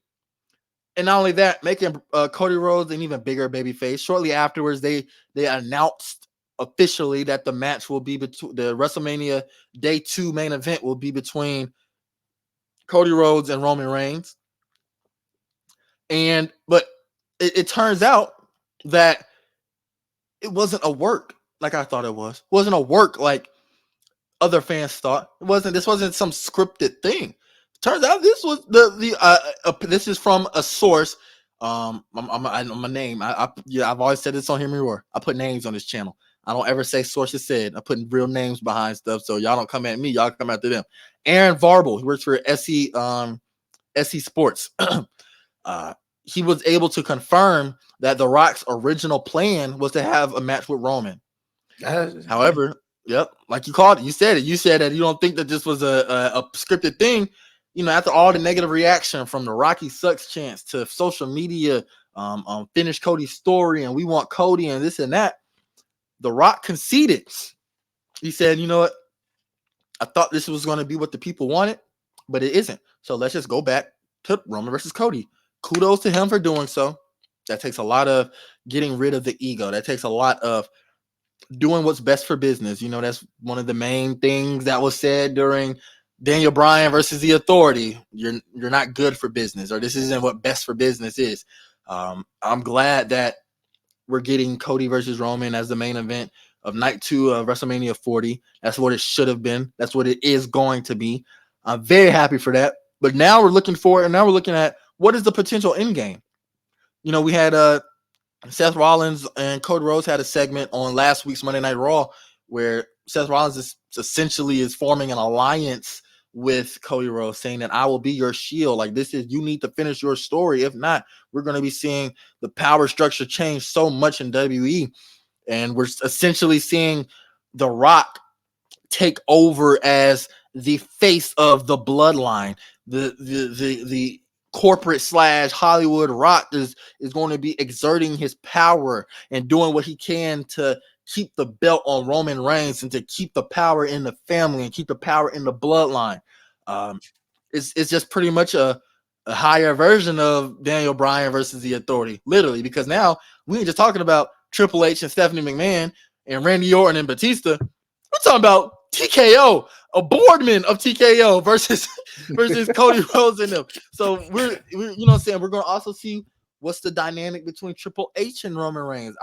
And not only that, making Cody Rhodes an even bigger babyface. Shortly afterwards, they announced officially that the match will be between the WrestleMania Day 2 main event will be between Cody Rhodes and Roman Reigns. But it turns out that it wasn't a work like I thought it was. It wasn't a work like other fans thought. This wasn't some scripted thing. Turns out this was this is from a source. I'm a name. I've always said this on Hear Me Roar. I put names on this channel. I don't ever say sources said. I put real names behind stuff, so y'all don't come at me. Y'all come after them. Aaron Varble, he works for SE Sports. He was able to confirm that The Rock's original plan was to have a match with Roman. However, yep, like you called it, you said it. You said that you don't think that this was a scripted thing. You know, after all the negative reaction from the Rocky Sucks chants to social media, finish Cody's story and we want Cody and this and that, The Rock conceded. He said, you know what? I thought this was going to be what the people wanted, but it isn't. So let's just go back to Roman versus Cody. Kudos to him for doing so. That takes a lot of getting rid of the ego. That takes a lot of doing what's best for business. You know, that's one of the main things that was said during Daniel Bryan versus The Authority. You're not good for business, or this isn't what best for business is. I'm glad that we're getting Cody versus Roman as the main event of night 2 of WrestleMania 40. That's what it should have been. That's what it is going to be. I'm very happy for that. But now we're looking forward, and now we're looking at what is the potential end game. You know, we had Seth Rollins and Cody Rhodes had a segment on last week's Monday Night Raw where Seth Rollins is forming an alliance with Cody Rhodes, saying that I will be your shield. Like, this is, you need to finish your story. If not, we're going to be seeing the power structure change so much in WWE. And we're essentially seeing The Rock take over as the face of the bloodline. The corporate / Hollywood Rock is going to be exerting his power and doing what he can to keep the belt on Roman Reigns and to keep the power in the family and keep the power in the bloodline. It's just pretty much a higher version of Daniel Bryan versus The Authority, literally, because now we ain't just talking about Triple H and Stephanie McMahon and Randy Orton and Batista. We're talking about TKO, a boardman of TKO versus Cody Rhodes and them. So we're you know what I'm saying, we're going to also see what's the dynamic between Triple H and Roman Reigns.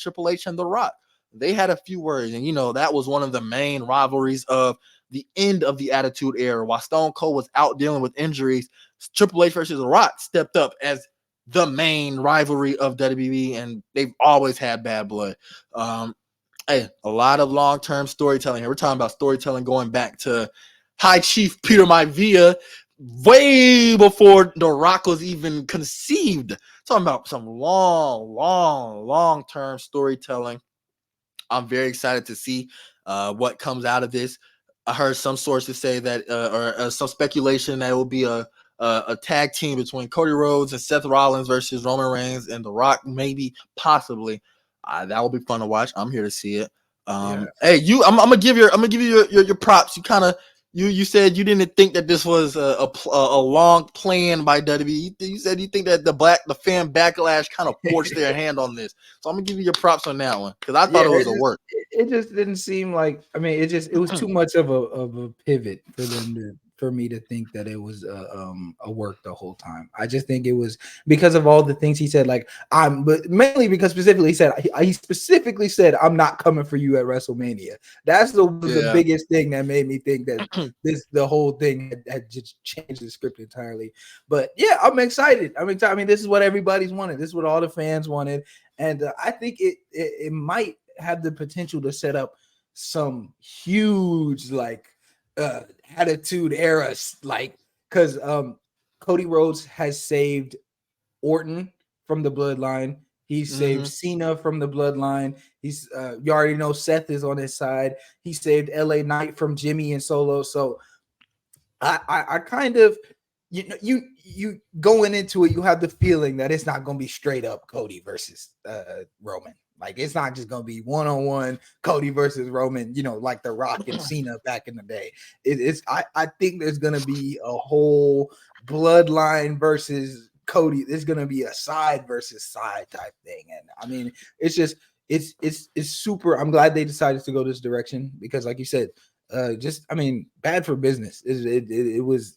Triple H and The Rock. They had a few words, and you know that was one of the main rivalries of the end of the Attitude Era. While Stone Cold was out dealing with injuries, Triple H versus The Rock stepped up as the main rivalry of WWE, and they've always had bad blood. A lot of long-term storytelling here. We're talking about storytelling going back to High Chief Peter Maivia, way before The Rock was even conceived. Talking about some long-term storytelling. I'm very excited to see what comes out of this. I heard some sources say that, or some speculation that it will be a tag team between Cody Rhodes and Seth Rollins versus Roman Reigns and The Rock, maybe, possibly. That will be fun to watch. I'm here to see it. Hey, I'm gonna give you your props. You kind of you said you didn't think that this was a long plan by WWE. You said you think that the fan backlash kind of forced their hand on this. So I'm gonna give you your props on that one because I thought it was a work. It just didn't seem like. I mean, it was too much of a pivot for them for me to think that it was a work the whole time. I just think it was because of all the things he said. Like but mainly because specifically he specifically said, "I'm not coming for you at WrestleMania." That's the biggest thing that made me think that the whole thing had just changed the script entirely. But yeah, I'm excited. I mean, this is what everybody's wanted. This is what all the fans wanted, and I think it might have the potential to set up some huge attitude eras, because Cody Rhodes has saved Orton from the bloodline. He's saved Cena from the bloodline. He's you already know Seth is on his side. He saved LA Knight from Jimmy and Solo. So I kind of, you going into it, you have the feeling that it's not going to be straight up Cody versus Roman. Like, it's not just going to be one-on-one Cody versus Roman, like The Rock and Cena back in the day. I think there's going to be a whole bloodline versus Cody. There's going to be a side versus side type thing. And I mean, it's super. I'm glad they decided to go this direction because, like you said, bad for business. It was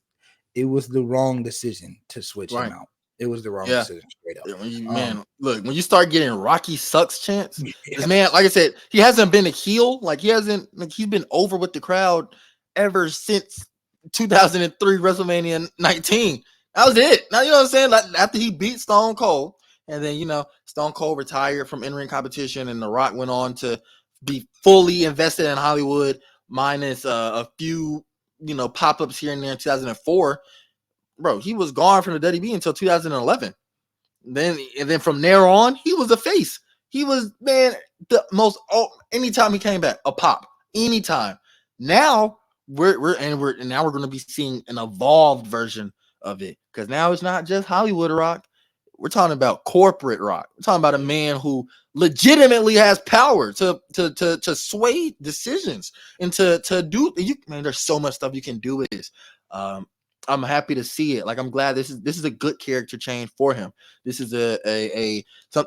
the wrong decision to switch him out. It was the wrong decision straight up. Look, when you start getting Rocky sucks chants, this man, like I said, he hasn't been a heel. He's been over with the crowd ever since 2003 WrestleMania 19. That was it. Now, you know what I'm saying? Like, after he beat Stone Cold, and then, Stone Cold retired from in-ring competition, and The Rock went on to be fully invested in Hollywood, minus a few, pop-ups here and there in 2004. Bro, he was gone from the WWE until 2011. Then from there on, he was a face. He was, man, the most. Anytime he came back, a pop. Anytime. Now we're going to be seeing an evolved version of it, because now it's not just Hollywood Rock. We're talking about corporate Rock. We're talking about a man who legitimately has power to sway decisions and to do. Man, there's so much stuff you can do with this. I'm happy to see it. Like, I'm glad this is a good character change for him. This is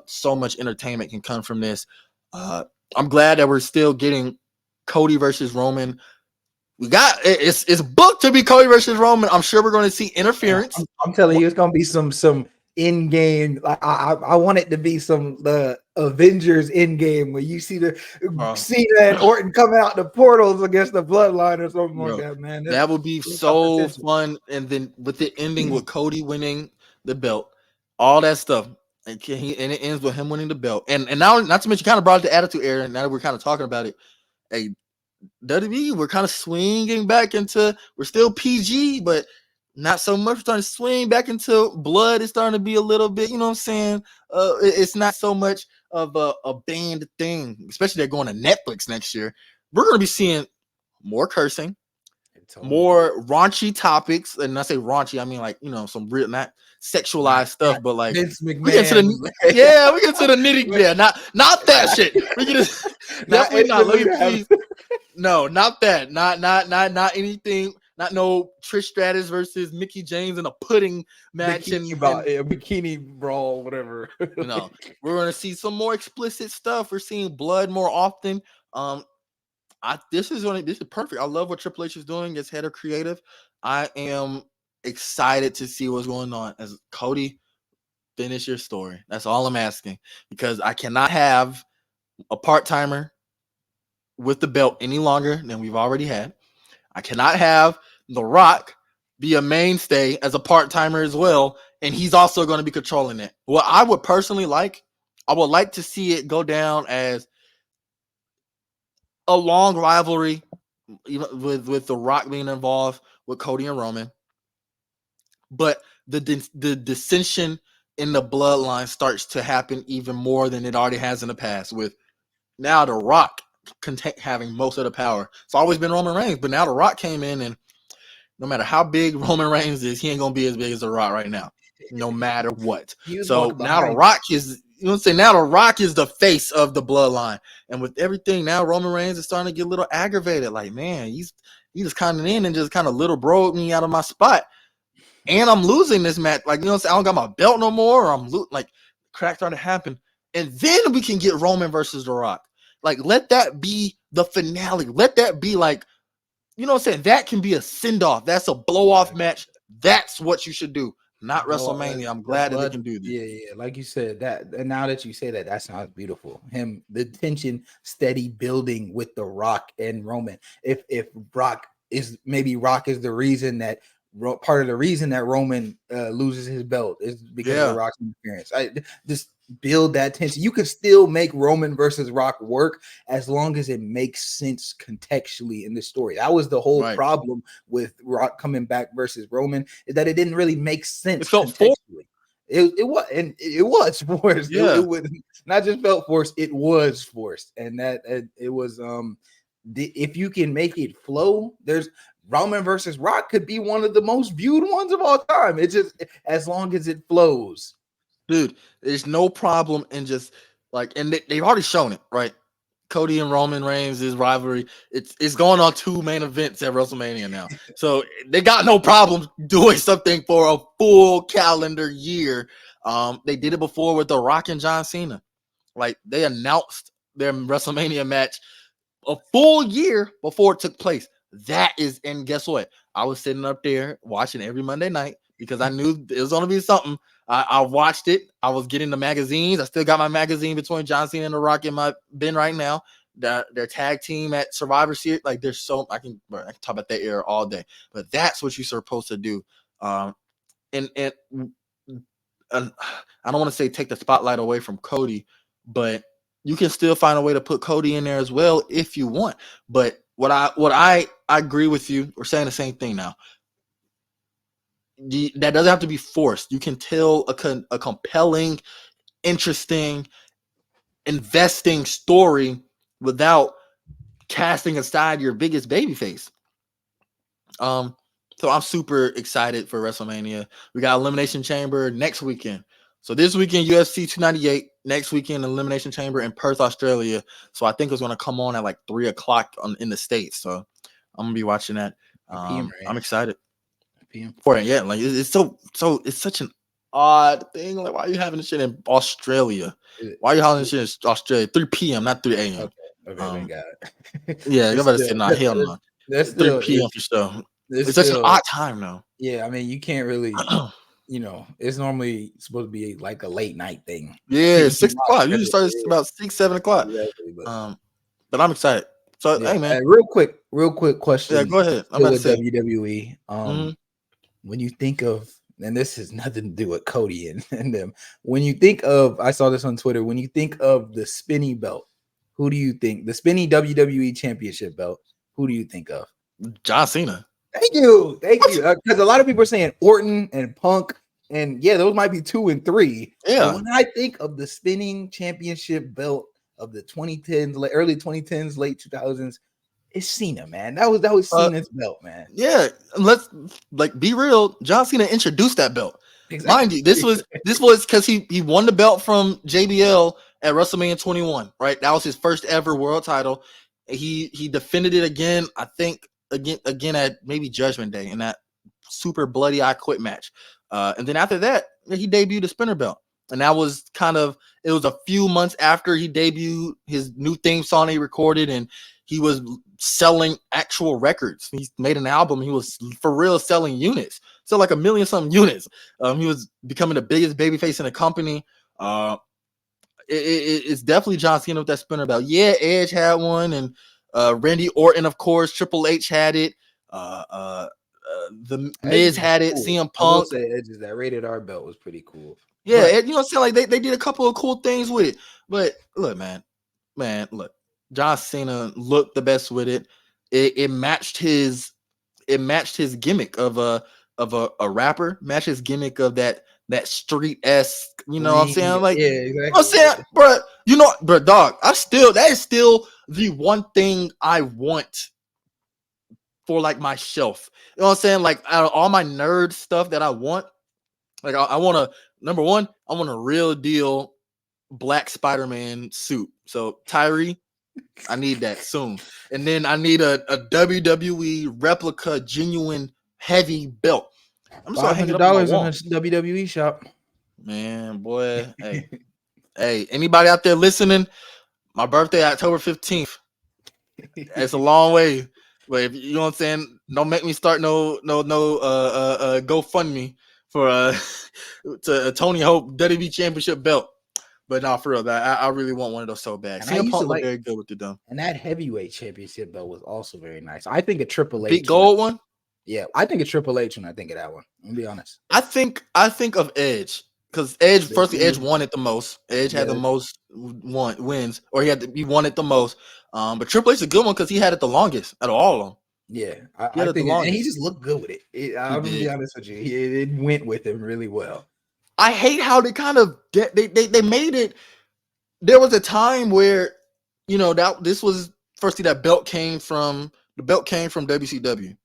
so much entertainment can come from this. I'm glad that we're still getting Cody versus Roman. We got it's booked to be Cody versus Roman. I'm sure we're going to see interference. I'm telling you, it's going to be some in game. I want it to be the Avengers in game where you see Cena and Orton coming out the portals against the Bloodline or something like that, man. That would be so fun. And then with it ending with Cody winning the belt, all that stuff, and it ends with him winning the belt. And now, not to mention, kind of brought the Attitude Era. Now that we're kind of talking about it, hey, WWE, we're kind of swinging back into. We're still PG, but not so much. We're starting to swing back into blood. It's starting to be a little bit, you know what I'm saying? It's not so much of a banned thing, especially they're going to Netflix next year. We're going to be seeing more cursing, more raunchy topics. And I say raunchy, I mean, like, some real, not sexualized stuff, but like Vince McMahon. we get to the nitty. Yeah, not that shit. We get to definitely not. Let me please. No, not that. Not anything. Not no Trish Stratus versus Mickey James in a pudding match a bikini brawl, whatever. We're going to see some more explicit stuff. We're seeing blood more often. This is perfect. I love what Triple H is doing as head of creative. I am excited to see what's going on. As Cody, finish your story. That's all I'm asking, because I cannot have a part-timer with the belt any longer than we've already had. I cannot have The Rock be a mainstay as a part-timer as well, and he's also going to be controlling it. What I would personally like, I would like to see it go down as a long rivalry, even with The Rock being involved with Cody and Roman. But the dissension in the bloodline starts to happen even more than it already has in the past, with now The Rock having most of the power. It's always been Roman Reigns, but now The Rock came in, and no matter how big Roman Reigns is, he ain't gonna be as big as The Rock right now, no matter what. So now The Rock is, now The Rock is the face of the bloodline, and with everything now, Roman Reigns is starting to get a little aggravated. Like, man, he's just coming in and just kind of little broed me out of my spot, and I'm losing this match. Like, I don't got my belt no more, or I'm like, cracks starting to happen, and then we can get Roman versus The Rock. Like, let that be the finale. Let that be like You know what I'm saying? That can be a send-off. That's a blow-off match. That's what you should do. Not Well, WrestleMania. I'm that's glad that they what. can do this. Yeah, yeah. Like you said, that and now that you say that, that sounds beautiful. The tension steady building with The Rock and Roman. If Rock is the reason that part of the reason that Roman loses his belt is because of The Yeah, Rock's interference. I just build that tension. You can still make Roman versus Rock work as long as it makes sense contextually in the story. That was the whole right. problem with Rock coming back versus Roman, is that it didn't really make It sense felt forced. contextually. It was, and it was forced. It Yeah, was not just felt forced, it was forced. And that it was if you can make it flow, there's Roman versus Rock could be one of the most viewed ones of all time. It's just as long as it flows. dude. There's no problem in just like, and they've already shown it, right? Cody and Roman Reigns' rivalry. It's going on 2 main events at WrestleMania now. So they got no problem doing something for a full calendar year. They did it before with The Rock and John Cena. Like they announced their WrestleMania match a full year before it took place. That is, and guess what? I was sitting up there watching every Monday night because I knew it was going to be something. I watched it. I was getting the magazines. I still got my magazine between John Cena and The Rock in my bin right now. Their tag team at Survivor Series. Like there's so I can talk about that era all day. But that's what you're supposed to do. And I don't want to say take the spotlight away from Cody, but you can still find a way to put Cody in there as well if you want. But what I agree with you. We're saying the same thing now. That doesn't have to be forced. You can tell a compelling, interesting, investing story without casting aside your biggest babyface. Um, so I'm super excited for WrestleMania. We got Elimination Chamber next weekend. So this weekend UFC 298. Next weekend Elimination Chamber in Perth, Australia. So I think it's going to come on at like 3 o'clock in the States. So I'm gonna be watching that. PM, I'm right? excited PM. for it. Yeah, like it's it's such an odd thing. Like why are you having this shit in Australia? Why are you having this shit in Australia? 3 p.m. not 3 a.m. Okay. Okay. Thank Um, God. yeah, you're it's about to still, say, nah, hell no. that's 3 still, p.m. for sure. it's It's such an still, odd time though. yeah. I mean, you can't really, it's normally supposed to be like a late night thing. Yeah, In 6 o'clock. Usually Australia, starts yeah, about 6, 7 o'clock. exactly. But But I'm excited. So yeah, hey man, real quick yeah, question, go ahead. I'm still about to with say, WWE. mhm. When you think of, and this has nothing to do with Cody and them, when you think of, I saw this on Twitter, when you think of the spinny belt, who do you think, the spinny WWE championship belt, who do you think of? John Cena. Thank you. Thank What? you. Because a lot of people are saying Orton and Punk, and yeah, those might be 2 and 3. But Yeah. when I think of the spinning championship belt of the 2010s, early 2010s, late 2000s, it's Cena, man. That was Uh, Cena's belt, man. yeah. Let's like be real. John Cena introduced that belt. Mind Exactly. you, this was because he won the belt from JBL at WrestleMania 21. Right, that was his first ever world title. He defended it again. I think again at maybe Judgment Day in that super bloody I Quit match. And then after that, he debuted the spinner belt, and that was kind of it was a few months after he debuted his new theme song he recorded, and he was selling actual records. He made an album. He was for real selling units, so like a million something units. He was becoming the biggest babyface in the company. It's definitely John Cena with that spinner belt. Yeah, Edge had one, and Randy Orton, of course. Triple H had it. Uh, uh, the Edge Miz is had it. cool. CM I will Punk. say Edge's that rated R belt was pretty cool. Yeah, But you know what I'm saying? Like they did a couple of cool things with it. But look, look, John Cena looked the best with it. It matched his gimmick of a rapper, matched his gimmick of that street-esque, you know what I'm saying? Like, yeah, you know what I'm exactly. saying? But dog, that is still the one thing I want for like my shelf. You know what I'm saying? Like out of all my nerd stuff that I want, like I want to number one, I want a real deal black Spider-Man suit. So Tyree, I need that soon. And then I need a WWE replica genuine heavy belt. I'm just gonna hang it up on my $500 on wall. a WWE shop. Man, boy. Hey, anybody out there listening? My birthday, October 15th. It's a long way. But if you know what I'm saying, don't make me start no GoFundMe for to Tony Hope WWE Championship belt. But not for real, that I really want one of those so bad. And I CM used to Punk looked like, very good with the dumb. and that heavyweight championship belt was also very nice. I think a Triple Big H gold one. Yeah, I think a Triple H when I think of that one. I'm gonna be honest. I think of Edge because Edge firstly Edge won it the most. Edge had the most wins, or he won it the most. But Triple H is a good one because he had it the longest out of all of them. Yeah, He had I it the think, and he longest. just looked good with it. I'm gonna be honest with you, it went with him really well. I hate how they kind of they made it. There was a time where that this was firstly that belt came from WCW.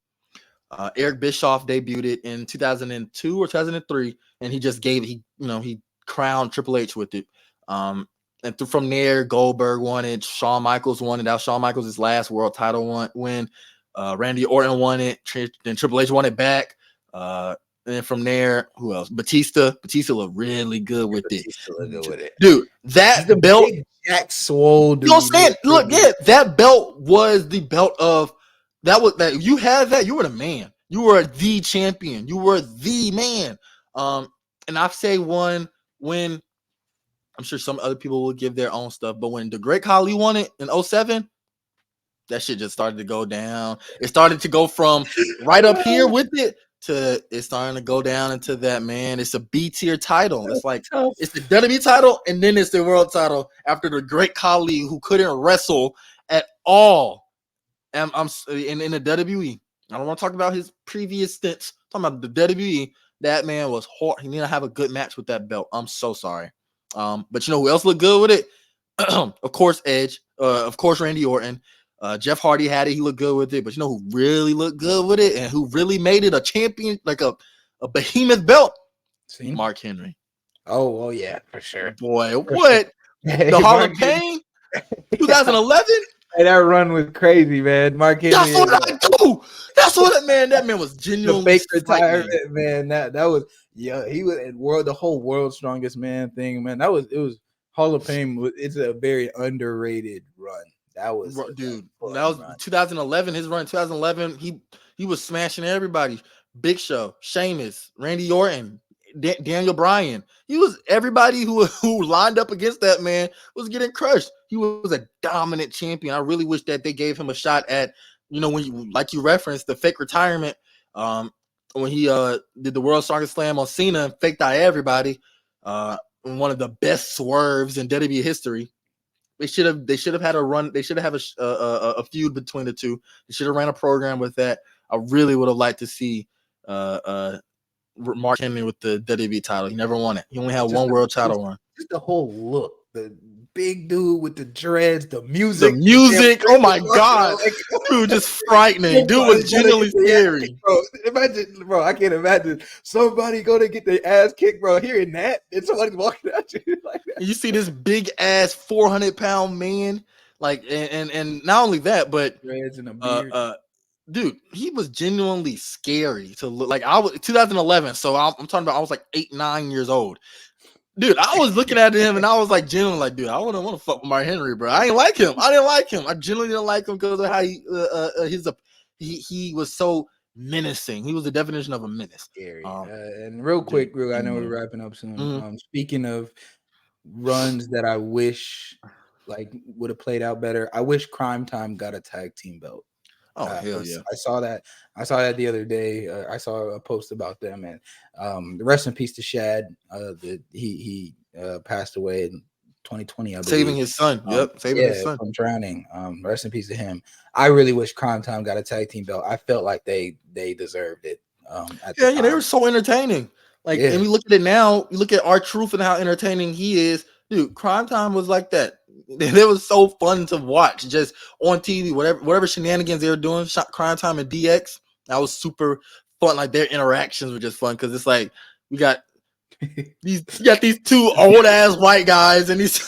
Eric Bischoff debuted it in 2002 or 2003, and he crowned Triple H with it. And from there, Goldberg won it. Shawn Michaels won it. That was Shawn Michaels' last world title win. Randy Orton won it. Then Triple H won it back. And then from there, who else? Batista. Batista looked really good with it. Dude, that belt. Jack Swole, dude. You know what I'm saying? Look, yeah, that belt was the belt of that you had that, you were the man. You were the champion. You were the man. And I say one when I'm sure some other people will give their own stuff, but when the Great Khali won it in 07, that shit just started to go down. It started to go from right up here with it to it's starting to go down into that, man. It's a B tier title. It's like it's the WWE title, and then it's the world title after the Great Khali who couldn't wrestle at all. I'm in the WWE. I don't want to talk about his previous stints. I'm talking about the WWE. That man was hard. He need to have a good match with that belt. I'm so sorry. But you know who else looked good with it? Of course, Edge. Of course, Randy Orton. Jeff Hardy had it. He looked good with it. But you know who really looked good with it and who really made it a champion, like a behemoth belt? Mark Henry. Oh, yeah, for sure. Boy, what? The Hall of Pain? 2011? Hey, that run was crazy, man. Mark Henry. That's what I do. That's what that man was genuinely the fake retirement, man. That was he was the whole world's strongest man thing, man. It was Hall of Fame. It's a very underrated run. That was dude. That was 2011. His run 2011. He was smashing everybody. Big Show, Sheamus, Randy Orton, Daniel Bryan. He was everybody who lined up against that man was getting crushed. He was a dominant champion. I really wish that they gave him a shot at, when you like you referenced the fake retirement. When he did the World's Strongest Slam on Cena and faked out everybody. One of the best swerves in WWE history. They should have had a run. They should have a feud between the two. They should have ran a program with that. I really would have liked to see Mark Henry with the WWE title. He never won it. He only had one world title run. Just the whole look, the big dude with the dreads, the music. Oh my god, dude, just frightening. Dude was genuinely scary. Bro, I can't imagine somebody going to get their ass kicked, bro. Hearing that, and somebody's walking at you like that. You see this big ass 400-pound man, like, and not only that, but dreads and a beard. Dude, he was genuinely scary to look like. I was 2011, so I'm talking about I was like 8-9 years old. Dude, I was looking at him and I was like genuinely like, dude, I wouldn't want to fuck with Mark Henry, bro. I didn't like him. I genuinely didn't like him because of how he was so menacing. He was the definition of a menace. Scary. And real quick, Gru, I know we're wrapping up soon. Mm-hmm. Speaking of runs that I wish would have played out better, I wish Crime Time got a tag team belt. Oh hell yeah! I saw that the other day. I saw a post about them, and rest in peace to Shad. He passed away in 2020. I believe. Saving his son. Saving his son from drowning. Rest in peace to him. I really wish Crime Time got a tag team belt. I felt like they deserved it. They were so entertaining. And we look at it now. You look at R-Truth and how entertaining he is. Dude, Crime Time was like that. It was so fun to watch just on TV, whatever shenanigans they were doing. Crime Time and DX, that was super fun. Like their interactions were just fun because it's like we got these two old ass white guys and these, you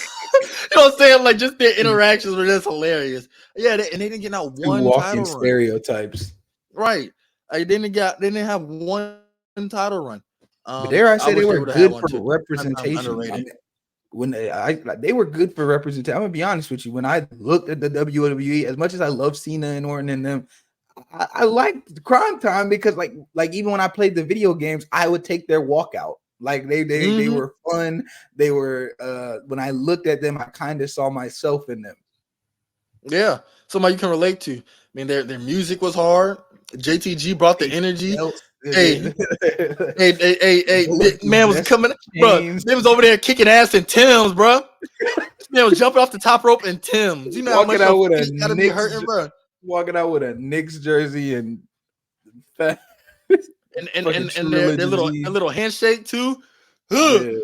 know what I'm saying? Like just their interactions were just hilarious. Yeah, and they didn't get out one walking stereotypes, right? They didn't have one title run. But dare I say they were good for representation. When they were good for representation. I'm gonna be honest with you. When I looked at the WWE, as much as I love Cena and Orton and them, I liked Crime Time because like even when I played the video games, I would take their walkout. Like they were fun. They were when I looked at them, I kind of saw myself in them. Yeah, somebody you can relate to. I mean, their music was hard. JTG brought the energy. Hey, man was coming, bro. They was over there kicking ass in Tim's, bro. Man was jumping off the top rope in Tim's. You know how much walking out with a feet gotta be hurting, bro. Walking out with a Knicks jersey and and their little handshake too. Yeah.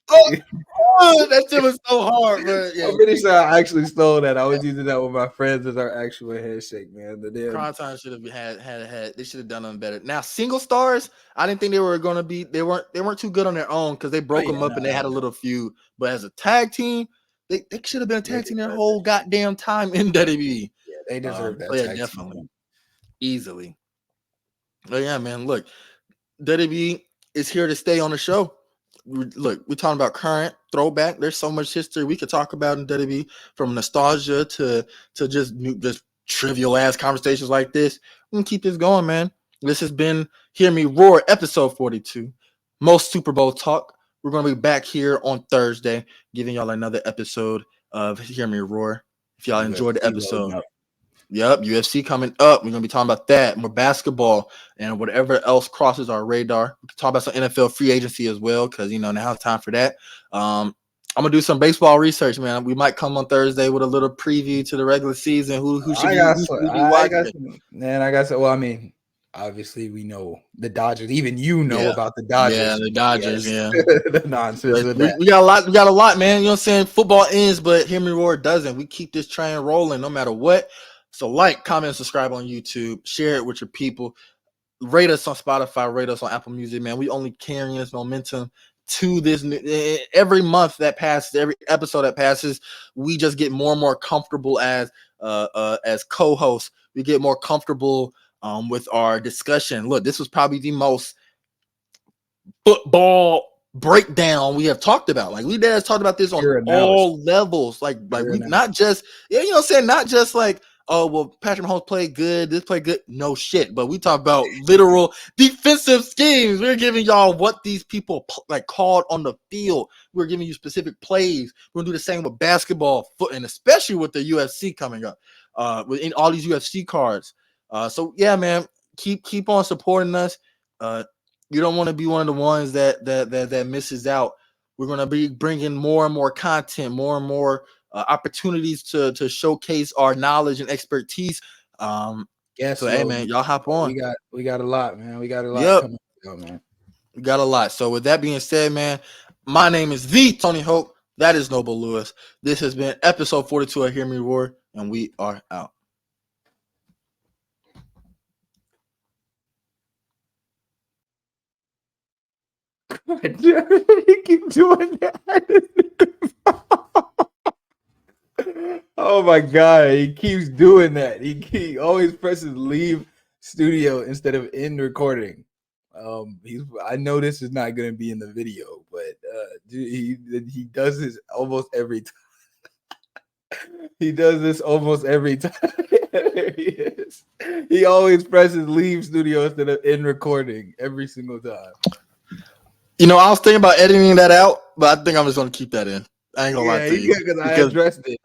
That shit was so hard, bro. Yeah, I'm pretty sure I actually stole that. I was using that with my friends as our actual handshake, man. The damn Crime Time should have had. They should have done them better. Now, single stars, I didn't think they were going to be. They weren't too good on their own because they broke them up and they had a little feud. But as a tag team, they should have been a tag team their whole goddamn time in WWE. Yeah, they deserve that. Yeah, definitely, easily. But yeah, man. Look, WWE is here to stay on the show. Look, we're talking about current throwback. There's so much history we could talk about in WWE, from nostalgia to just trivial ass conversations like this. We can keep this going, man. This has been Hear Me Roar, episode 42. Most Super Bowl talk. We're going to be back here on Thursday, giving y'all another episode of Hear Me Roar. If y'all enjoyed the episode. Yep, UFC coming up. We're going to be talking about that, more basketball, and whatever else crosses our radar. We can talk about some NFL free agency as well, because, now it's time for that. I'm going to do some baseball research, man. We might come on Thursday with a little preview to the regular season. Who should be watching? Man, I got some. Well, I mean, obviously we know the Dodgers. Even about the Dodgers. Yeah, the Dodgers, the nonsense. We got a lot. We got a lot, man. You know what I'm saying? Football ends, but Hear Me Roar doesn't. We keep this train rolling no matter what. So like, comment, subscribe on YouTube, share it with your people, rate us on Spotify, rate us on Apple Music, man. We only carrying this momentum to this every month that passes, every episode that passes, we just get more and more comfortable as co-hosts. We get more comfortable with our discussion. Look, this was probably the most football breakdown we have talked about. Like, we have talked about this on all levels. Like we not just, you know what I'm saying, not just like, oh, well, Patrick Mahomes played good, this played good. No shit. But we talk about literal defensive schemes. We're giving y'all what these people called on the field. We're giving you specific plays. We're going to do the same with basketball, foot, and especially with the UFC coming up, in all these UFC cards. So, yeah, man, keep on supporting us. You don't want to be one of the ones that misses out. We're going to be bringing more and more content, more and more opportunities to showcase our knowledge and expertise. Hey, man, y'all hop on. We got a lot, man. We got a lot coming out, man. We got a lot. So with that being said, man, my name is the Tony Hope. That is Noble Lewis. This has been episode 42 of Hear Me Roar, and we are out. You keep doing that. Oh my god, he keeps doing that. He always presses leave studio instead of end recording. I know this is not going to be in the video, but he does this almost every time. He does this almost every time. There he is. He always presses leave studio instead of end recording every single time. I was thinking about editing that out, but I think I'm just going to keep that in. I ain't gonna lie to you. Because I addressed it.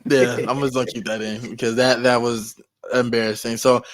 Yeah, I'm just gonna keep that in because that was embarrassing. So